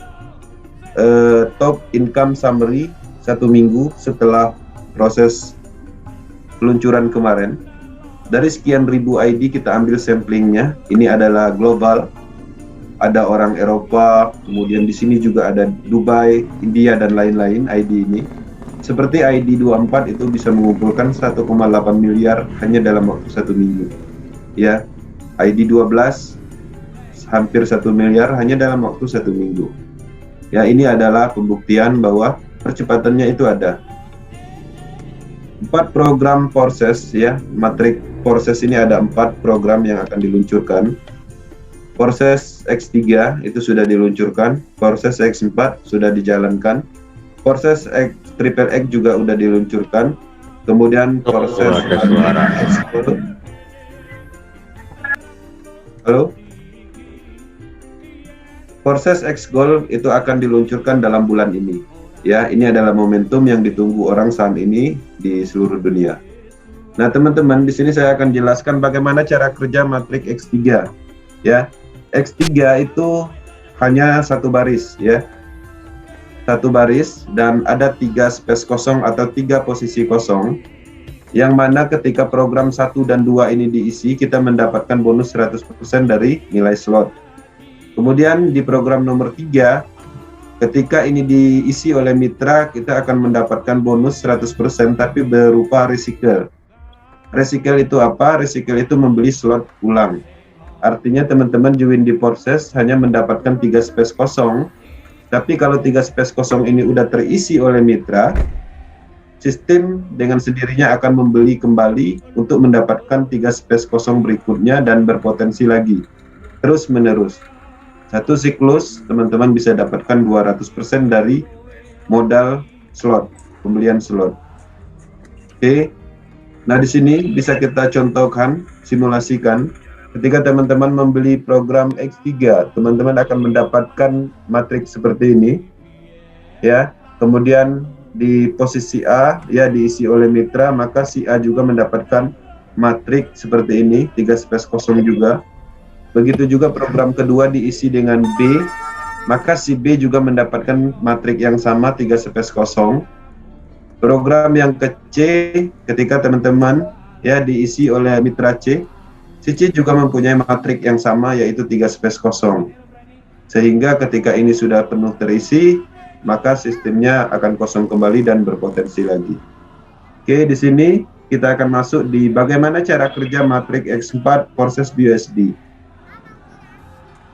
Top income summary 1 minggu setelah proses peluncuran kemarin. Dari sekian ribu ID kita ambil samplingnya. Ini adalah global, ada orang Eropa, kemudian di sini juga ada Dubai, India, dan lain-lain ID ini. Seperti ID 24 itu bisa mengumpulkan 1,8 miliar hanya dalam waktu 1 minggu. Ya, ID 12 hampir 1 miliar hanya dalam waktu 1 minggu. Ya, ini adalah pembuktian bahwa percepatannya itu ada. 4 program proses, ya, matrik proses ini ada 4 program yang akan diluncurkan. Proses X3 itu sudah diluncurkan, proses X4 sudah dijalankan, proses Triple X juga sudah diluncurkan, kemudian proses proses X Gold itu akan diluncurkan dalam bulan ini. Ya, ini adalah momentum yang ditunggu orang saat ini di seluruh dunia. Nah, teman-teman, di sini saya akan jelaskan bagaimana cara kerja matrik X3. Ya, X3 itu hanya satu baris, ya. Satu baris dan ada 3 space kosong atau 3 posisi kosong, yang mana ketika program 1 dan 2 ini diisi, kita mendapatkan bonus 100% dari nilai slot. Kemudian di program nomor 3, ketika ini diisi oleh mitra, kita akan mendapatkan bonus 100% tapi berupa recycle. Recycle itu apa? Recycle itu membeli slot ulang. Artinya teman-teman join di proses hanya mendapatkan 3 space kosong, tapi kalau 3 space kosong ini udah terisi oleh mitra, sistem dengan sendirinya akan membeli kembali untuk mendapatkan 3 space kosong berikutnya dan berpotensi lagi. Terus menerus. Satu siklus teman-teman bisa dapatkan 200% dari modal slot, pembelian slot. Oke. Nah, di sini bisa kita contohkan, simulasikan. Ketika teman-teman membeli program X3, teman-teman akan mendapatkan matriks seperti ini. Ya, kemudian di posisi A ya diisi oleh mitra, maka si A juga mendapatkan matriks seperti ini, 3 space kosong juga. Begitu juga program kedua diisi dengan B, maka si B juga mendapatkan matriks yang sama, 3 space kosong. Program yang ke C, ketika teman-teman ya diisi oleh mitra C, si C juga mempunyai matriks yang sama, yaitu 3 space kosong. Sehingga ketika ini sudah penuh terisi, maka sistemnya akan kosong kembali dan berpotensi lagi. Oke, di sini kita akan masuk di bagaimana cara kerja matriks X4 proses BUSD.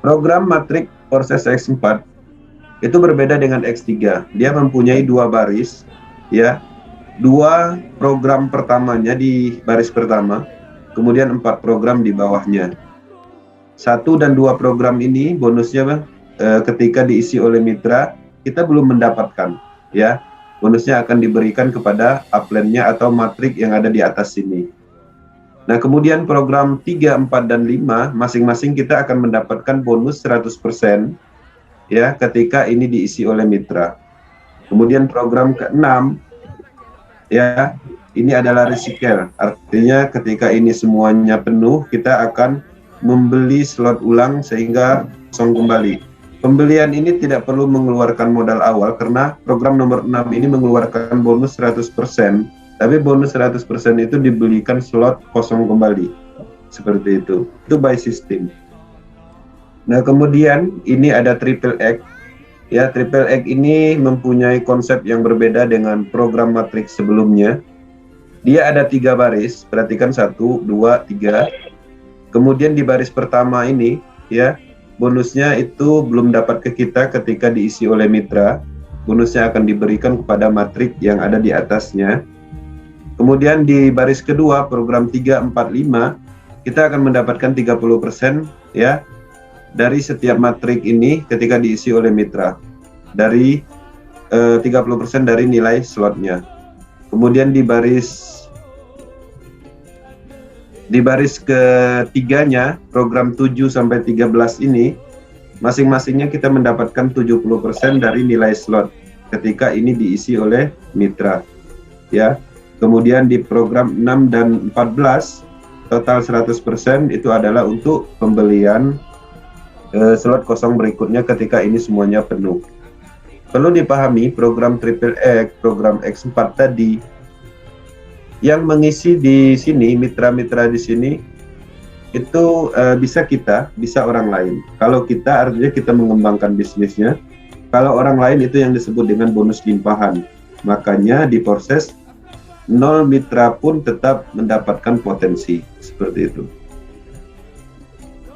Program matriks proses X4 itu berbeda dengan X3. Dia mempunyai 2 baris, ya, 2 program pertamanya di baris pertama, kemudian 4 program di bawahnya. 1 dan 2 program ini bonusnya ketika diisi oleh mitra kita belum mendapatkan, ya. Bonusnya akan diberikan kepada upline-nya atau matrik yang ada di atas sini. Nah, kemudian program 3, 4, dan 5 masing-masing kita akan mendapatkan bonus 100%, ya, ketika ini diisi oleh mitra. Kemudian program ke-6, ya, ini adalah recycle. Artinya ketika ini semuanya penuh, kita akan membeli slot ulang sehingga kosong kembali. Pembelian ini tidak perlu mengeluarkan modal awal karena program nomor 6 ini mengeluarkan bonus 100%, tapi bonus 100% itu dibelikan slot kosong kembali. Seperti itu. Itu by system. Nah, kemudian ini ada triple X. Ya, triple X ini mempunyai konsep yang berbeda dengan program matriks sebelumnya. Dia ada 3 baris, perhatikan 1, 2, 3. Kemudian di baris pertama ini, ya, bonusnya itu belum dapat ke kita ketika diisi oleh mitra. Bonusnya akan diberikan kepada matrik yang ada di atasnya. Kemudian di baris kedua, program 3, 4, 5, kita akan mendapatkan 30%, ya, dari setiap matrik ini ketika diisi oleh mitra. Dari 30% dari nilai slotnya. Kemudian di baris ketiganya, program 7 sampai 13 ini, masing-masingnya kita mendapatkan 70% dari nilai slot ketika ini diisi oleh mitra. Ya. Kemudian di program 6 dan 14, total 100% itu adalah untuk pembelian slot kosong berikutnya ketika ini semuanya penuh. Perlu dipahami program triple X, program X4 tadi, yang mengisi di sini, mitra-mitra di sini, itu bisa kita, bisa orang lain. Kalau kita, artinya kita mengembangkan bisnisnya. Kalau orang lain itu yang disebut dengan bonus limpahan. Makanya di proses 0 mitra pun tetap mendapatkan potensi. Seperti itu.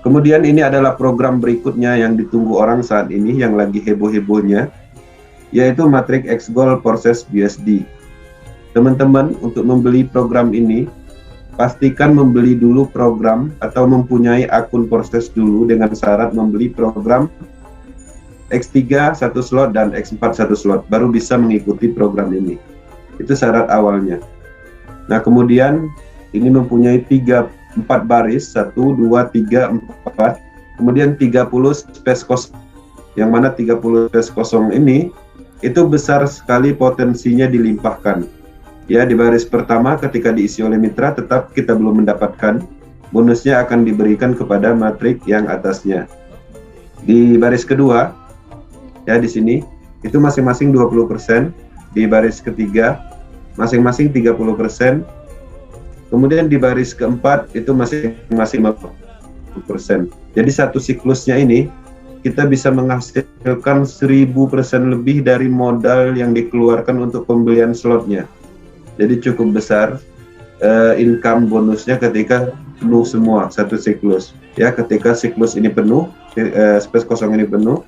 Kemudian ini adalah program berikutnya yang ditunggu orang saat ini, yang lagi heboh-hebohnya, yaitu matriks X-Gold proses BUSD. Teman-teman, untuk membeli program ini, pastikan membeli dulu program atau mempunyai akun proses dulu dengan syarat membeli program X3 1 slot dan X4 1 slot, baru bisa mengikuti program ini. Itu syarat awalnya. Nah, kemudian ini mempunyai 4 baris, 1, 2, 3, 4, kemudian 30 space kosong, yang mana 30 space kosong ini, itu besar sekali potensinya dilimpahkan. Ya, di baris pertama ketika diisi oleh mitra tetap kita belum mendapatkan, bonusnya akan diberikan kepada matrik yang atasnya. Di baris kedua, ya di sini, itu masing-masing 20%, di baris ketiga, masing-masing 30%, kemudian di baris keempat, itu masing-masing 50%. Jadi satu siklusnya ini, kita bisa menghasilkan 1000% lebih dari modal yang dikeluarkan untuk pembelian slotnya. Jadi cukup besar income bonusnya ketika penuh semua satu siklus. Ya, ketika siklus ini penuh, space kosong ini penuh,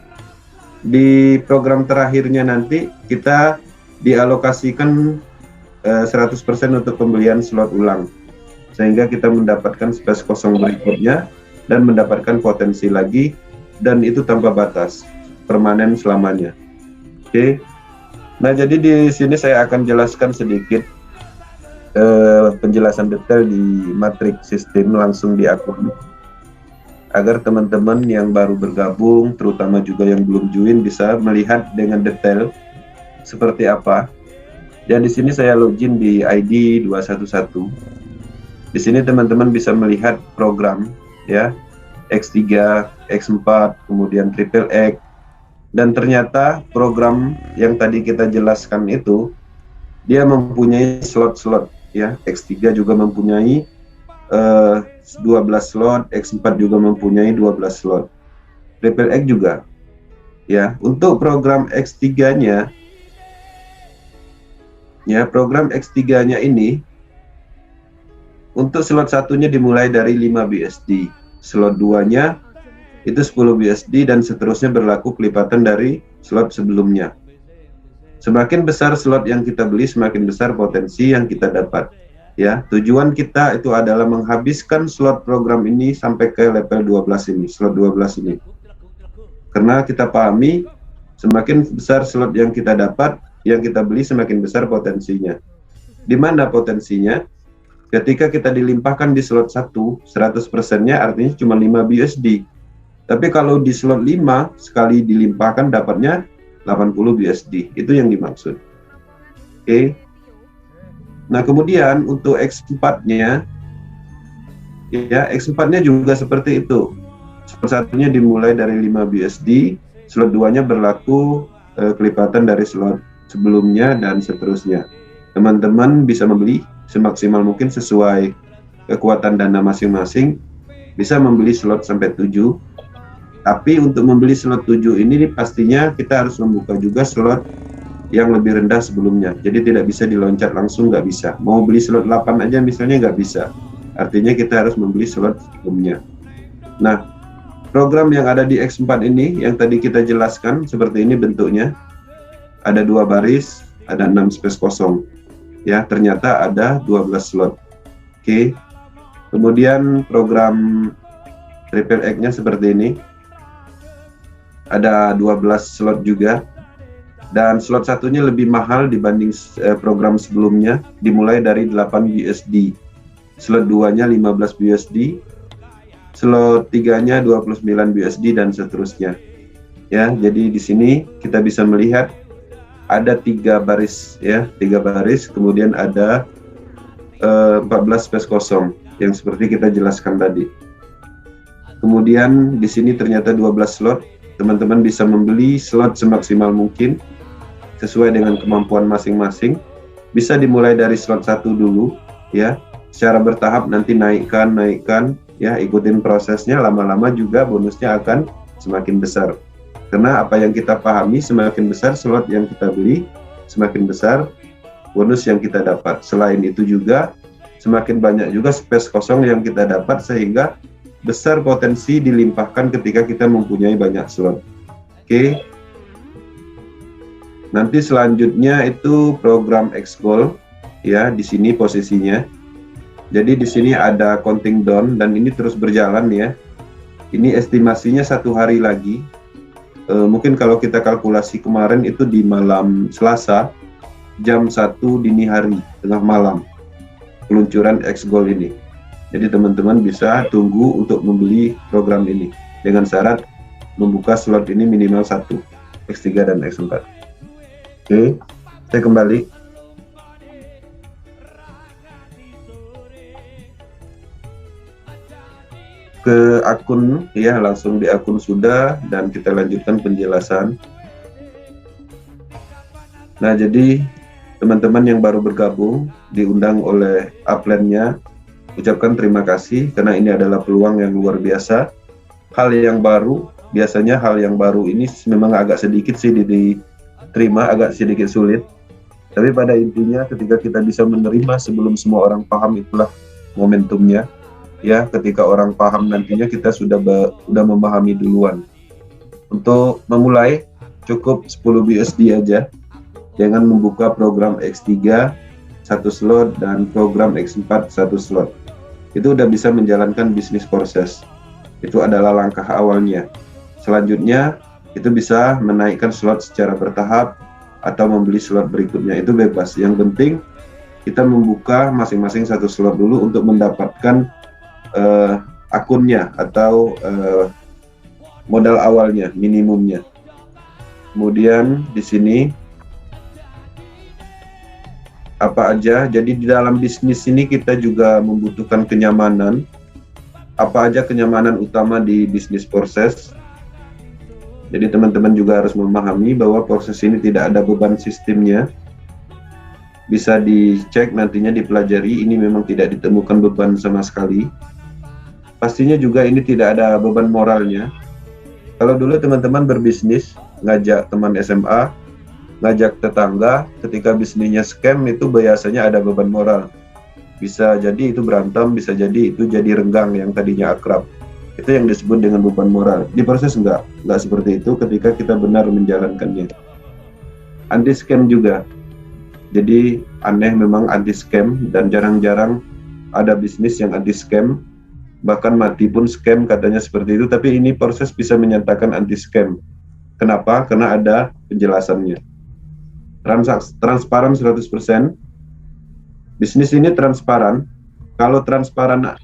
di program terakhirnya nanti kita dialokasikan 100% untuk pembelian slot ulang, sehingga kita mendapatkan space kosong berikutnya dan mendapatkan potensi lagi, dan itu tanpa batas, permanen selamanya. Oke. Nah, jadi di sini saya akan jelaskan sedikit penjelasan detail di matrik sistem langsung di akun, agar teman-teman yang baru bergabung, terutama juga yang belum join, bisa melihat dengan detail seperti apa. Dan di sini saya login di ID 211. Di sini teman-teman bisa melihat program, ya, X3, X4, kemudian Triple X, dan ternyata program yang tadi kita jelaskan itu dia mempunyai slot-slot, ya. X3 juga mempunyai 12 slot, X4 juga mempunyai 12 slot, Triple X juga, ya. Untuk program X3-nya, ya, program X3-nya ini untuk slot satunya dimulai dari 5 BSD, slot 2-nya itu 10 BSD, dan seterusnya berlaku kelipatan dari slot sebelumnya. Semakin besar slot yang kita beli, semakin besar potensi yang kita dapat. Ya, tujuan kita itu adalah menghabiskan slot program ini sampai ke level 12 ini, slot 12 ini. Karena kita pahami, semakin besar slot yang kita dapat, yang kita beli, semakin besar potensinya. Di mana potensinya? Ketika kita dilimpahkan di slot 1, 100%-nya artinya cuma 5 BSD. Tapi kalau di slot 5, sekali dilimpahkan dapatnya 80 BSD, itu yang dimaksud. Oke. Nah, kemudian untuk X4-nya, ya, X4-nya juga seperti itu. Slot satunya dimulai dari 5 BSD, slot 2-nya berlaku kelipatan dari slot sebelumnya, dan seterusnya. Teman-teman bisa membeli semaksimal mungkin sesuai kekuatan dana masing-masing, bisa membeli slot sampai 7. Tapi untuk membeli slot 7 ini pastinya kita harus membuka juga slot yang lebih rendah sebelumnya. Jadi tidak bisa diloncat langsung, nggak bisa. Mau beli slot 8 aja misalnya nggak bisa. Artinya kita harus membeli slot sebelumnya. Nah, program yang ada di X4 ini yang tadi kita jelaskan seperti ini bentuknya. Ada 2 baris, ada 6 space kosong. Ya, ternyata ada 12 slot. Oke. Kemudian program Triple X-nya seperti ini. Ada 12 slot juga, dan slot satunya lebih mahal dibanding program sebelumnya, dimulai dari 8 BSD, slot 2-nya 15 BSD, slot 3-nya 29 BSD, dan seterusnya. Ya, jadi di sini kita bisa melihat ada 3 baris, ya, 3 baris, kemudian ada 14 space kosong yang seperti kita jelaskan tadi. Kemudian di sini ternyata 12 slot. Teman-teman bisa membeli slot semaksimal mungkin sesuai dengan kemampuan masing-masing. Bisa dimulai dari slot 1 dulu, ya, secara bertahap nanti naikkan, ya, ikutin prosesnya. Lama-lama juga bonusnya akan semakin besar. Karena apa yang kita pahami, semakin besar slot yang kita beli, semakin besar bonus yang kita dapat. Selain itu juga semakin banyak juga space kosong yang kita dapat, sehingga besar potensi dilimpahkan ketika kita mempunyai banyak slot. Oke. Nanti selanjutnya itu program X-Gold, ya, di sini posisinya. Jadi di sini ada counting down dan ini terus berjalan, ya. Ini estimasinya 1 hari lagi. Mungkin kalau kita kalkulasi kemarin itu di malam Selasa jam 1 dini hari, tengah malam, peluncuran X-Gold ini. Jadi teman-teman bisa tunggu untuk membeli program ini dengan syarat membuka slot ini minimal 1, X3 dan X4. Oke, saya kembali. ke akun ya, langsung di akun sudah, dan kita lanjutkan penjelasan. Nah, jadi teman-teman yang baru bergabung diundang oleh upline-nya, ucapkan terima kasih karena ini adalah peluang yang luar biasa. Hal yang baru, biasanya hal yang baru ini memang agak sedikit sih diterima, agak sedikit sulit. Tapi pada intinya ketika kita bisa menerima sebelum semua orang paham, itulah momentumnya. Ya, ketika orang paham nantinya kita sudah memahami duluan. Untuk memulai cukup 10 BUSD aja. Jangan membuka program X3 1 slot dan program X4 1 slot. Itu udah bisa menjalankan bisnis proses. Itu adalah langkah awalnya. Selanjutnya itu bisa menaikkan slot secara bertahap atau membeli slot berikutnya, itu bebas. Yang penting kita membuka masing-masing 1 slot dulu untuk mendapatkan akunnya atau modal awalnya, minimumnya. Kemudian di sini apa aja, jadi di dalam bisnis ini kita juga membutuhkan kenyamanan. Apa aja kenyamanan utama di bisnis proses. Jadi teman-teman juga harus memahami bahwa proses ini tidak ada beban sistemnya. Bisa dicek nantinya, dipelajari, ini memang tidak ditemukan beban sama sekali. Pastinya juga ini tidak ada beban moralnya. Kalau dulu teman-teman berbisnis, ngajak teman SMA, ngajak tetangga, ketika bisnisnya scam itu biasanya ada beban moral. Bisa jadi itu berantem, bisa jadi itu jadi renggang yang tadinya akrab. Itu yang disebut dengan beban moral. Di proses enggak seperti itu ketika kita benar menjalankannya. Anti scam juga. Jadi aneh memang anti scam, dan jarang-jarang ada bisnis yang anti scam. Bahkan mati pun scam katanya seperti itu, tapi ini proses bisa menyatakan anti scam. Kenapa? Karena ada penjelasannya. Transparan 100%. Bisnis ini transparan. Kalau transparannya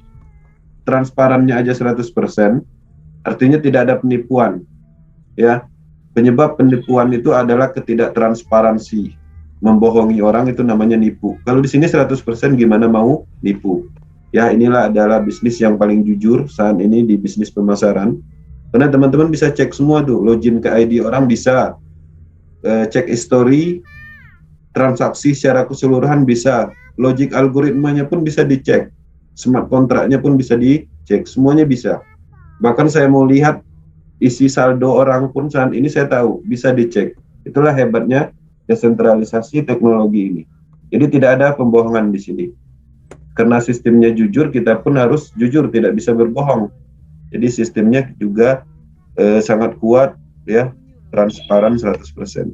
aja 100%, artinya tidak ada penipuan. Ya, penyebab penipuan itu adalah ketidaktransparansi. Membohongi orang itu namanya nipu. Kalau di sini 100%, gimana mau nipu? Ya, inilah adalah bisnis yang paling jujur saat ini di bisnis pemasaran. Karena teman-teman bisa cek semua tuh, login ke ID orang bisa, cek history transaksi secara keseluruhan bisa, logik algoritmanya pun bisa dicek, smart kontraknya pun bisa dicek, semuanya bisa. Bahkan saya mau lihat isi saldo orang pun saat ini saya tahu, bisa dicek. Itulah hebatnya desentralisasi teknologi ini. Jadi tidak ada pembohongan di sini. Karena sistemnya jujur, kita pun harus jujur, tidak bisa berbohong. Jadi sistemnya juga sangat kuat, ya, transparan 100%.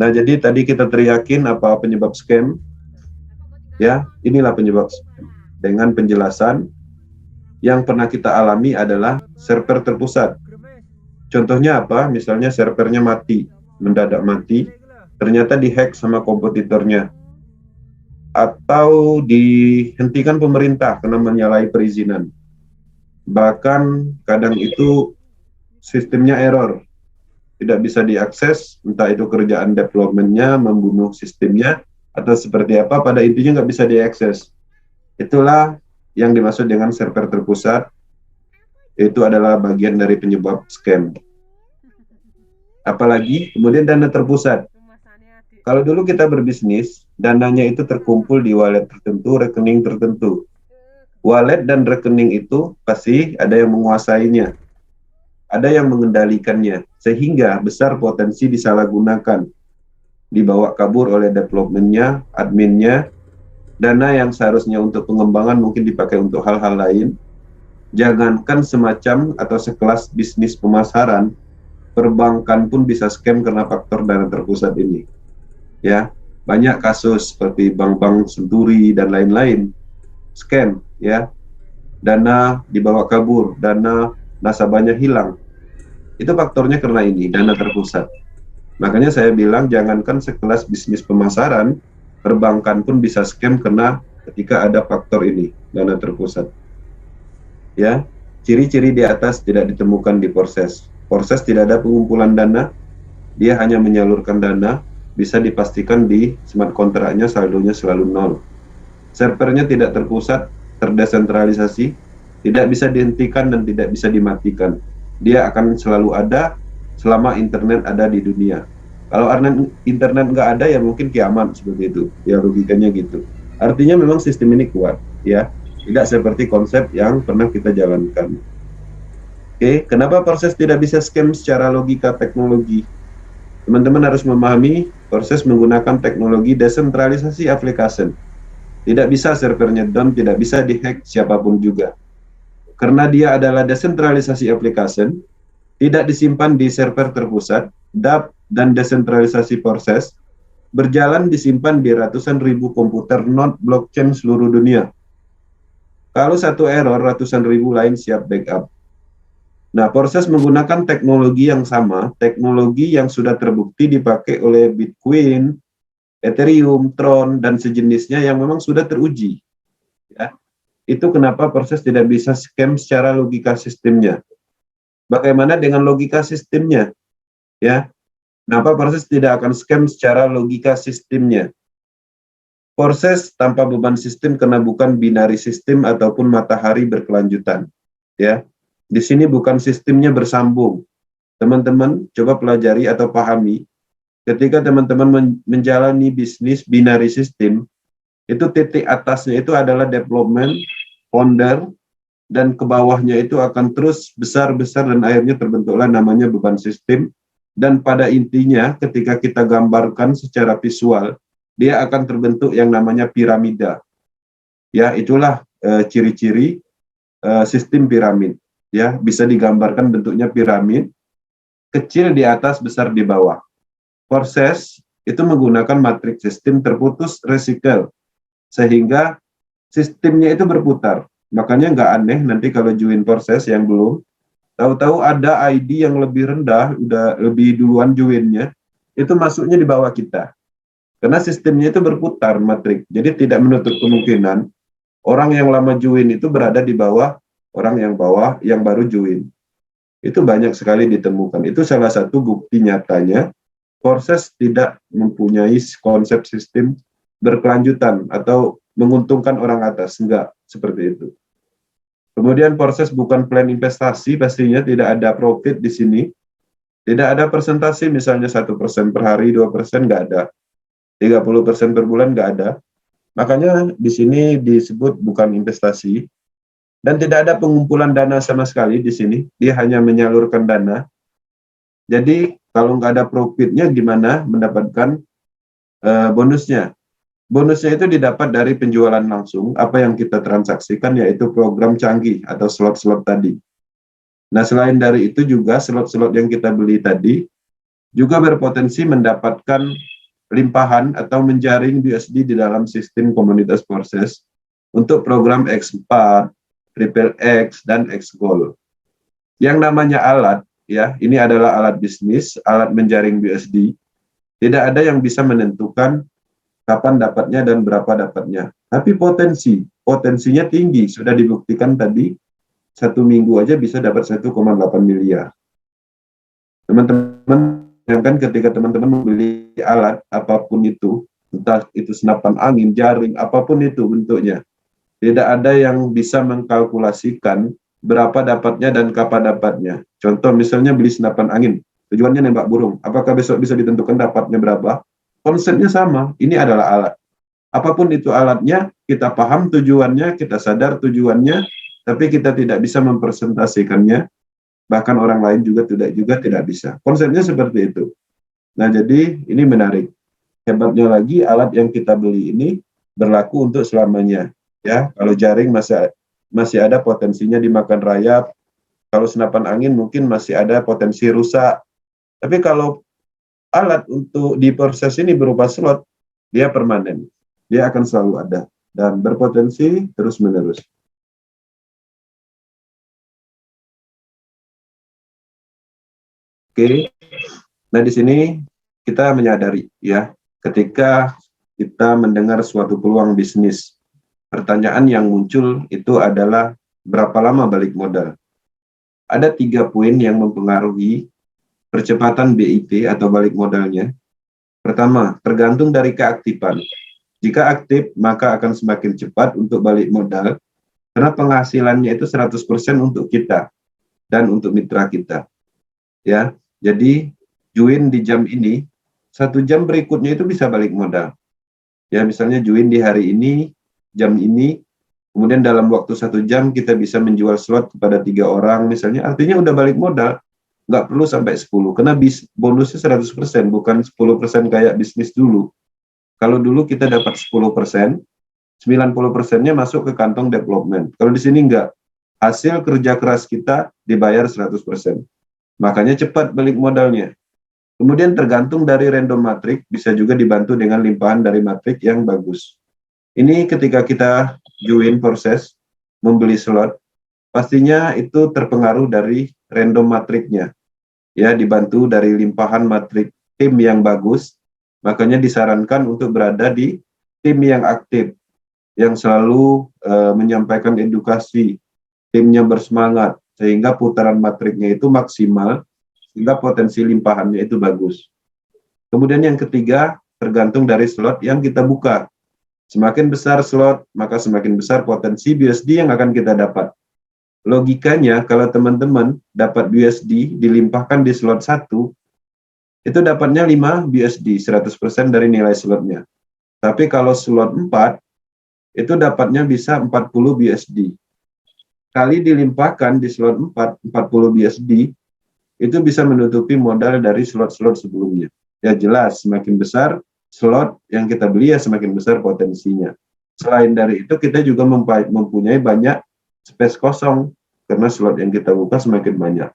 Nah, jadi tadi kita teriakin apa penyebab scam. Ya, inilah penyebab scam. Dengan penjelasan yang pernah kita alami adalah server terpusat. Contohnya apa? Misalnya servernya mati, mendadak mati, ternyata dihack sama kompetitornya. Atau dihentikan pemerintah karena menyalahi perizinan. Bahkan kadang itu sistemnya error. Tidak bisa diakses, entah itu kerjaan development-nya, membunuh sistemnya, atau seperti apa, pada intinya nggak bisa diakses. Itulah yang dimaksud dengan server terpusat, itu adalah bagian dari penyebab scam. Apalagi, kemudian dana terpusat. Kalau dulu kita berbisnis, dananya itu terkumpul di wallet tertentu, rekening tertentu. Wallet dan rekening itu pasti ada yang menguasainya. Ada yang mengendalikannya, sehingga besar potensi disalahgunakan, dibawa kabur oleh development-nya, admin-nya, dana yang seharusnya untuk pengembangan mungkin dipakai untuk hal-hal lain. Jangankan semacam atau sekelas bisnis pemasaran, perbankan pun bisa scam karena faktor dana terpusat ini. Ya, banyak kasus seperti bank-bank Senturi dan lain-lain, scam, ya, dana dibawa kabur, dana nasabahnya hilang. Itu faktornya karena ini, dana terpusat. Makanya saya bilang jangankan sekelas bisnis pemasaran, perbankan pun bisa scam karena ketika ada faktor ini, dana terpusat. Ya, ciri-ciri di atas tidak ditemukan di proses. Proses tidak ada pengumpulan dana, dia hanya menyalurkan dana, bisa dipastikan di smart kontraknya saldonya selalu nol. Servernya tidak terpusat, terdesentralisasi, Tidak bisa dihentikan dan tidak bisa dimatikan. Dia akan selalu ada selama internet ada di dunia. Kalau internet nggak ada ya mungkin kiamat seperti itu. Ya logikanya gitu. Artinya memang sistem ini kuat, ya. Tidak seperti konsep yang pernah kita jalankan. Oke, kenapa proses tidak bisa scam secara logika teknologi? Teman-teman harus memahami proses menggunakan teknologi desentralisasi application. Tidak bisa servernya down, tidak bisa dihack siapapun juga. Karena dia adalah desentralisasi application, tidak disimpan di server terpusat, DApp dan desentralisasi proses, berjalan disimpan di ratusan ribu komputer node blockchain seluruh dunia. Kalau satu error, ratusan ribu lain siap backup. Nah, proses menggunakan teknologi yang sama, teknologi yang sudah terbukti dipakai oleh Bitcoin, Ethereum, Tron, dan sejenisnya yang memang sudah teruji. Ya. Itu kenapa proses tidak bisa scam secara logika sistemnya. Bagaimana dengan logika sistemnya? Ya, kenapa proses tidak akan scam secara logika sistemnya? Proses tanpa beban sistem karena bukan binary sistem ataupun matahari berkelanjutan. Ya. Di sini bukan sistemnya bersambung. Teman-teman coba pelajari atau pahami, ketika teman-teman menjalani bisnis binary system, itu titik atasnya itu adalah development, founder, dan ke bawahnya itu akan terus besar-besar dan akhirnya terbentuklah namanya beban sistem. Dan pada intinya ketika kita gambarkan secara visual, dia akan terbentuk yang namanya piramida. Ya, itulah ciri-ciri sistem piramid. Ya, bisa digambarkan bentuknya piramid, kecil di atas, besar di bawah. Proses itu menggunakan matriks sistem terputus recycle, sehingga sistemnya itu berputar. Makanya nggak aneh nanti kalau join proses yang belum, tahu-tahu ada ID yang lebih rendah, udah lebih duluan joinnya, itu masuknya di bawah kita. Karena sistemnya itu berputar matriks, jadi tidak menutup kemungkinan orang yang lama join itu berada di bawah orang yang yang baru join. Itu banyak sekali ditemukan. Itu salah satu bukti nyatanya proses tidak mempunyai konsep sistem berkelanjutan atau menguntungkan orang atas. Enggak seperti itu. Kemudian proses bukan plan investasi, pastinya tidak ada profit di sini. Tidak ada persentase, misalnya 1% per hari, 2% nggak ada. 30% per bulan nggak ada. Makanya di sini disebut bukan investasi. Dan tidak ada pengumpulan dana sama sekali di sini. Dia hanya menyalurkan dana. Jadi kalau nggak ada profitnya gimana mendapatkan bonusnya? Bonusnya itu didapat dari penjualan langsung. Apa yang kita transaksikan yaitu program canggih atau slot-slot tadi. Nah selain dari itu juga slot-slot yang kita beli tadi juga berpotensi mendapatkan limpahan atau menjaring BUSD di dalam sistem komunitas proses untuk program X4, Triple X, dan X Gold. Yang namanya alat, ya, ini adalah alat bisnis, alat menjaring BUSD. Tidak ada yang bisa menentukan kapan dapatnya dan berapa dapatnya. Tapi potensinya tinggi, sudah dibuktikan tadi, 1 minggu aja bisa dapat 1,8 miliar. Teman-teman, kan ketika teman-teman membeli alat apapun itu, entah itu senapan angin, jaring, apapun itu bentuknya, tidak ada yang bisa mengkalkulasikan berapa dapatnya dan kapan dapatnya. Contoh misalnya beli senapan angin, tujuannya nembak burung. Apakah besok bisa ditentukan dapatnya berapa? Konsepnya sama, ini adalah alat. Apapun itu alatnya, kita paham tujuannya, kita sadar tujuannya, tapi kita tidak bisa mempresentasikannya, bahkan orang lain juga tidak bisa. Konsepnya seperti itu. Nah jadi ini menarik. Hebatnya lagi alat yang kita beli ini berlaku untuk selamanya. Ya, kalau jaring masih ada potensinya dimakan rayap. Kalau senapan angin mungkin masih ada potensi rusak. Tapi kalau alat untuk diproses ini berupa slot, dia permanen. Dia akan selalu ada dan berpotensi terus-menerus. Oke. Nah, di sini kita menyadari ya, ketika kita mendengar suatu peluang bisnis, pertanyaan yang muncul itu adalah berapa lama balik modal. Ada 3 poin yang mempengaruhi percepatan BIP atau balik modalnya. Pertama, tergantung dari keaktifan. Jika aktif, maka akan semakin cepat untuk balik modal. Karena penghasilannya itu 100% untuk kita dan untuk mitra kita. Ya, jadi join di jam ini, 1 jam berikutnya itu bisa balik modal. Ya, misalnya join di hari ini, jam ini, kemudian dalam waktu 1 jam kita bisa menjual slot kepada 3 orang, misalnya, artinya udah balik modal, nggak perlu sampai 10, karena bonusnya 100%, bukan 10% kayak bisnis dulu. Kalau dulu kita dapat 10%, 90%-nya masuk ke kantong development. Kalau di sini enggak, hasil kerja keras kita dibayar 100%. Makanya cepat balik modalnya. Kemudian tergantung dari random matrix, bisa juga dibantu dengan limpahan dari matrix yang bagus. Ini ketika kita join proses, membeli slot, pastinya itu terpengaruh dari random matrix-nya. Ya, dibantu dari limpahan matrix tim yang bagus, makanya disarankan untuk berada di tim yang aktif, yang selalu menyampaikan edukasi, timnya bersemangat, sehingga putaran matriknya itu maksimal, sehingga potensi limpahannya itu bagus. Kemudian yang ketiga, tergantung dari slot yang kita buka. Semakin besar slot, maka semakin besar potensi BUSD yang akan kita dapat. Logikanya, kalau teman-teman dapat BUSD dilimpahkan di slot 1, itu dapatnya 5 BUSD, 100% dari nilai slotnya. Tapi kalau slot 4, itu dapatnya bisa 40 BUSD. Kali dilimpahkan di slot 4, 40 BUSD, itu bisa menutupi modal dari slot-slot sebelumnya. Ya jelas, semakin besar slot yang kita beli, ya semakin besar potensinya. Selain dari itu, kita juga mempunyai banyak space kosong, karena slot yang kita buka semakin banyak.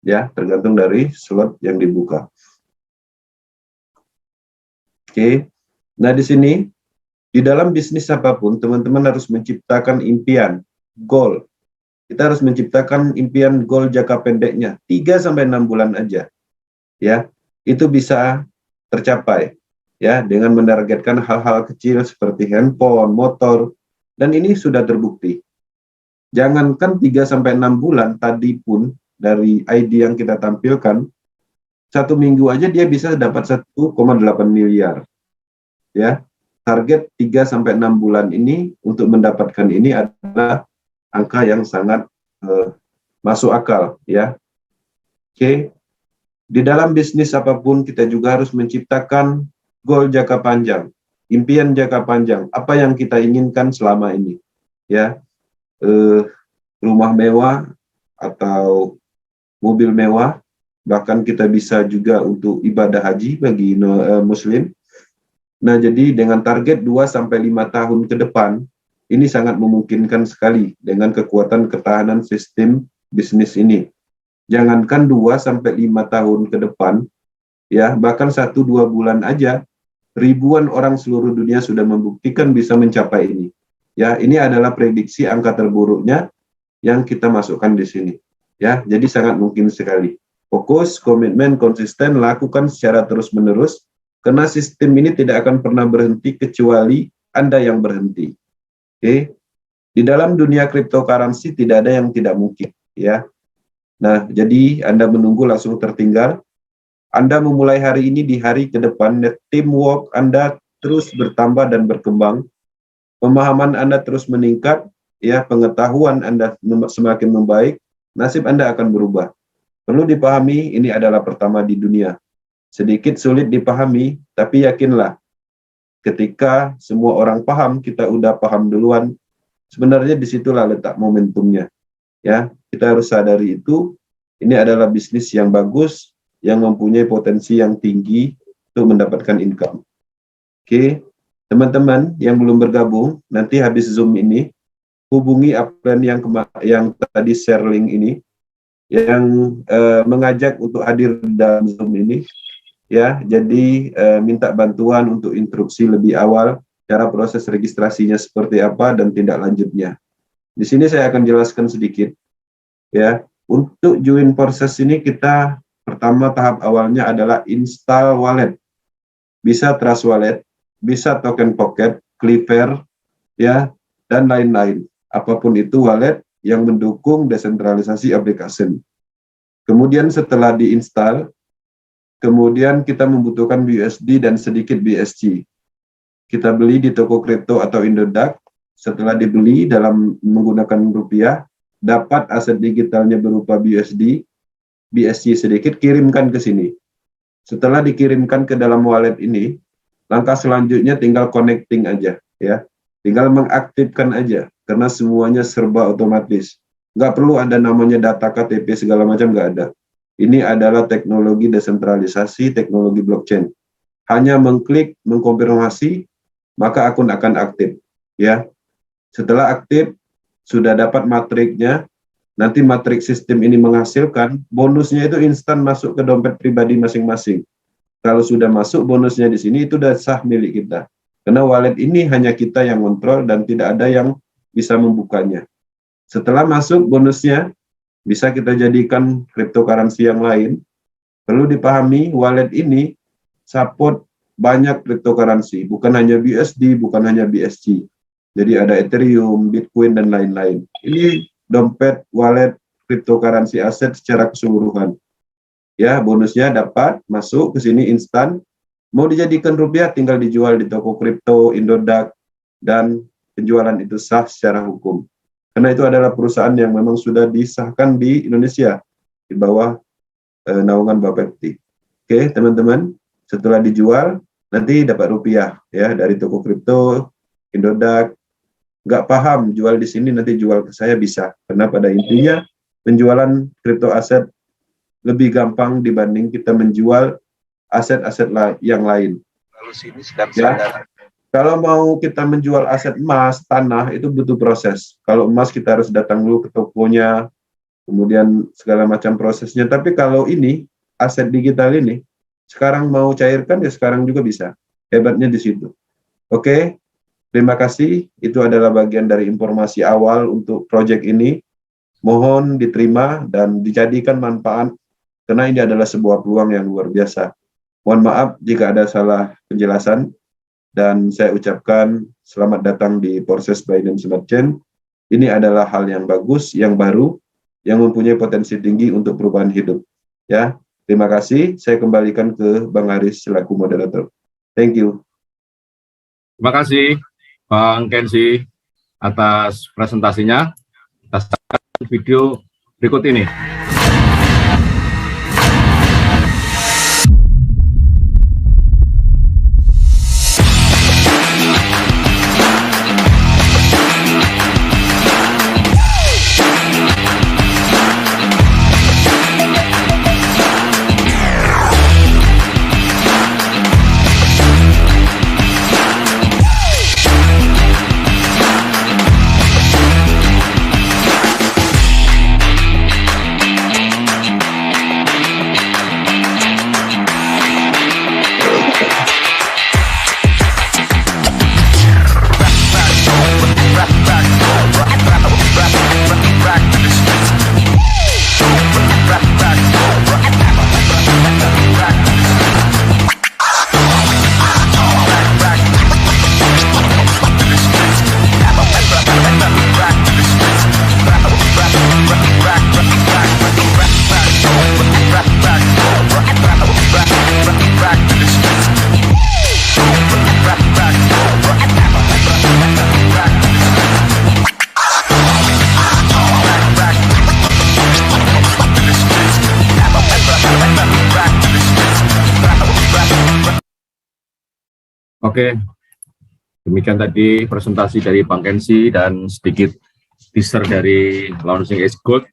Ya, tergantung dari slot yang dibuka. Oke, nah di sini, di dalam bisnis apapun, teman-teman harus menciptakan impian, goal. Kita harus menciptakan impian goal jangka pendeknya, 3-6 bulan aja. Ya, itu bisa tercapai. Ya, dengan menargetkan hal-hal kecil seperti handphone, motor, dan ini sudah terbukti. Jangankan 3-6 bulan, tadi pun dari ID yang kita tampilkan, 1 minggu aja dia bisa dapat 1,8 miliar. Ya, target 3-6 bulan ini untuk mendapatkan ini adalah angka yang sangat masuk akal, ya. Oke. Di dalam bisnis apapun kita juga harus menciptakan goal jangka panjang, impian jangka panjang, apa yang kita inginkan selama ini, ya. Rumah mewah atau mobil mewah, bahkan kita bisa juga untuk ibadah haji bagi muslim. Nah, jadi dengan target 2-5 tahun ke depan, ini sangat memungkinkan sekali dengan kekuatan ketahanan sistem bisnis ini. Jangankan 2-5 tahun ke depan, ya bahkan 1-2 bulan aja, ribuan orang seluruh dunia sudah membuktikan bisa mencapai ini. Ya, ini adalah prediksi angka terburuknya yang kita masukkan di sini. Ya, jadi sangat mungkin sekali. Fokus, komitmen, konsisten, lakukan secara terus-menerus, karena sistem ini tidak akan pernah berhenti kecuali Anda yang berhenti. Oke, di dalam dunia cryptocurrency tidak ada yang tidak mungkin, ya. Nah, jadi Anda menunggu langsung tertinggal. Anda memulai hari ini di hari ke depan, teamwork Anda terus bertambah dan berkembang, pemahaman Anda terus meningkat, ya, pengetahuan Anda semakin membaik, nasib Anda akan berubah. Perlu dipahami, ini adalah pertama di dunia. Sedikit sulit dipahami, tapi yakinlah, ketika semua orang paham, kita udah paham duluan, sebenarnya disitulah letak momentumnya. Ya, kita harus sadari itu, ini adalah bisnis yang bagus, yang mempunyai potensi yang tinggi untuk mendapatkan income. Oke, teman-teman yang belum bergabung, nanti habis Zoom ini, hubungi upline yang tadi share link ini, yang mengajak untuk hadir dalam Zoom ini. Ya, jadi minta bantuan untuk instruksi lebih awal, cara proses registrasinya seperti apa dan tindak lanjutnya. Di sini saya akan jelaskan sedikit. Ya, untuk join proses ini kita pertama tahap awalnya adalah install wallet. Bisa Trust Wallet, bisa Token Pocket, Clever, ya, dan lain-lain. Apapun itu wallet yang mendukung desentralisasi aplikasi. Kemudian setelah diinstal, kemudian kita membutuhkan BUSD dan sedikit BSC. Kita beli di toko kripto atau Indodax, setelah dibeli dalam menggunakan rupiah, dapat aset digitalnya berupa BUSD, BSC sedikit, kirimkan ke sini. Setelah dikirimkan ke dalam wallet ini, langkah selanjutnya tinggal connecting aja, ya. Tinggal mengaktifkan aja, karena semuanya serba otomatis. Nggak perlu ada namanya data KTP segala macam, nggak ada. Ini adalah teknologi desentralisasi, teknologi blockchain. Hanya mengklik, mengkonfirmasi, maka akun akan aktif, ya. Setelah aktif, sudah dapat matriknya, nanti matrik sistem ini menghasilkan, bonusnya itu instan masuk ke dompet pribadi masing-masing. Kalau sudah masuk bonusnya di sini, itu sudah sah milik kita. Karena wallet ini hanya kita yang kontrol dan tidak ada yang bisa membukanya. Setelah masuk bonusnya, bisa kita jadikan cryptocurrency yang lain. Perlu dipahami, wallet ini support banyak cryptocurrency, bukan hanya BUSD, bukan hanya BSC. Jadi ada Ethereum, Bitcoin, dan lain-lain. Ini dompet, wallet, cryptocurrency aset secara keseluruhan. Ya, bonusnya dapat masuk ke sini instan. Mau dijadikan rupiah, tinggal dijual di toko kripto, Indodax, dan penjualan itu sah secara hukum. Karena itu adalah perusahaan yang memang sudah disahkan di Indonesia di bawah naungan Bapepti. Oke, teman-teman, setelah dijual nanti dapat rupiah ya dari toko kripto, Indodax. Nggak paham jual di sini nanti jual ke saya bisa. Karena pada intinya penjualan kripto aset lebih gampang dibanding kita menjual aset-aset yang lain. Lalu sini sedang Ya. sadar. Kalau mau kita menjual aset emas, tanah, itu butuh proses. Kalau emas kita harus datang dulu ke tokonya, kemudian segala macam prosesnya. Tapi kalau ini, aset digital ini, sekarang mau cairkan, ya sekarang juga bisa. Hebatnya di situ. Oke, terima kasih. Itu adalah bagian dari informasi awal untuk proyek ini. Mohon diterima dan dijadikan manfaat, karena ini adalah sebuah peluang yang luar biasa. Mohon maaf jika ada salah penjelasan. Dan saya ucapkan selamat datang di Proses Binance Smart Chain. Ini adalah hal yang bagus, yang baru, yang mempunyai potensi tinggi untuk perubahan hidup. Ya, terima kasih. Saya kembalikan ke Bang Aris selaku moderator. Thank you. Terima kasih Bang Kenzi atas presentasinya. Kita saksikan video berikut ini. Oke, demikian tadi presentasi dari Bang Kenzi dan sedikit teaser dari Launching Ace Gold.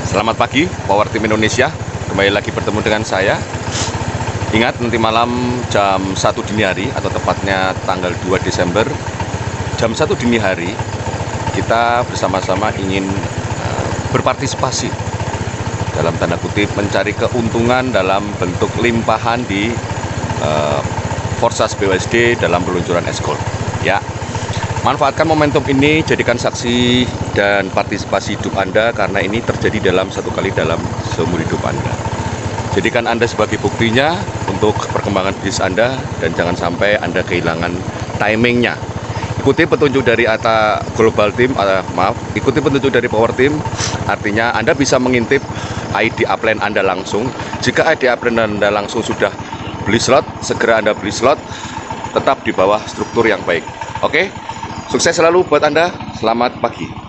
Selamat pagi, Power Team Indonesia. Kembali lagi bertemu dengan saya. Ingat, nanti malam jam 1 dini hari, atau tepatnya tanggal 2 Desember, jam 1 dini hari, kita bersama-sama ingin berpartisipasi, dalam tanda kutip, mencari keuntungan dalam bentuk limpahan di Forsas BUSD dalam peluncuran Ace Gold. Ya, manfaatkan momentum ini, jadikan saksi dan partisipasi hidup Anda, karena ini terjadi dalam satu kali dalam seumur hidup Anda. Jadikan Anda sebagai buktinya untuk perkembangan bisnis Anda, dan jangan sampai Anda kehilangan timingnya. Ikuti petunjuk dari Atta Global Team, ikuti petunjuk dari Power Team. Artinya Anda bisa mengintip ID upline Anda langsung. Jika ID upline Anda langsung sudah beli slot, segera Anda beli slot, tetap di bawah struktur yang baik. Oke, Sukses selalu buat Anda. Selamat pagi.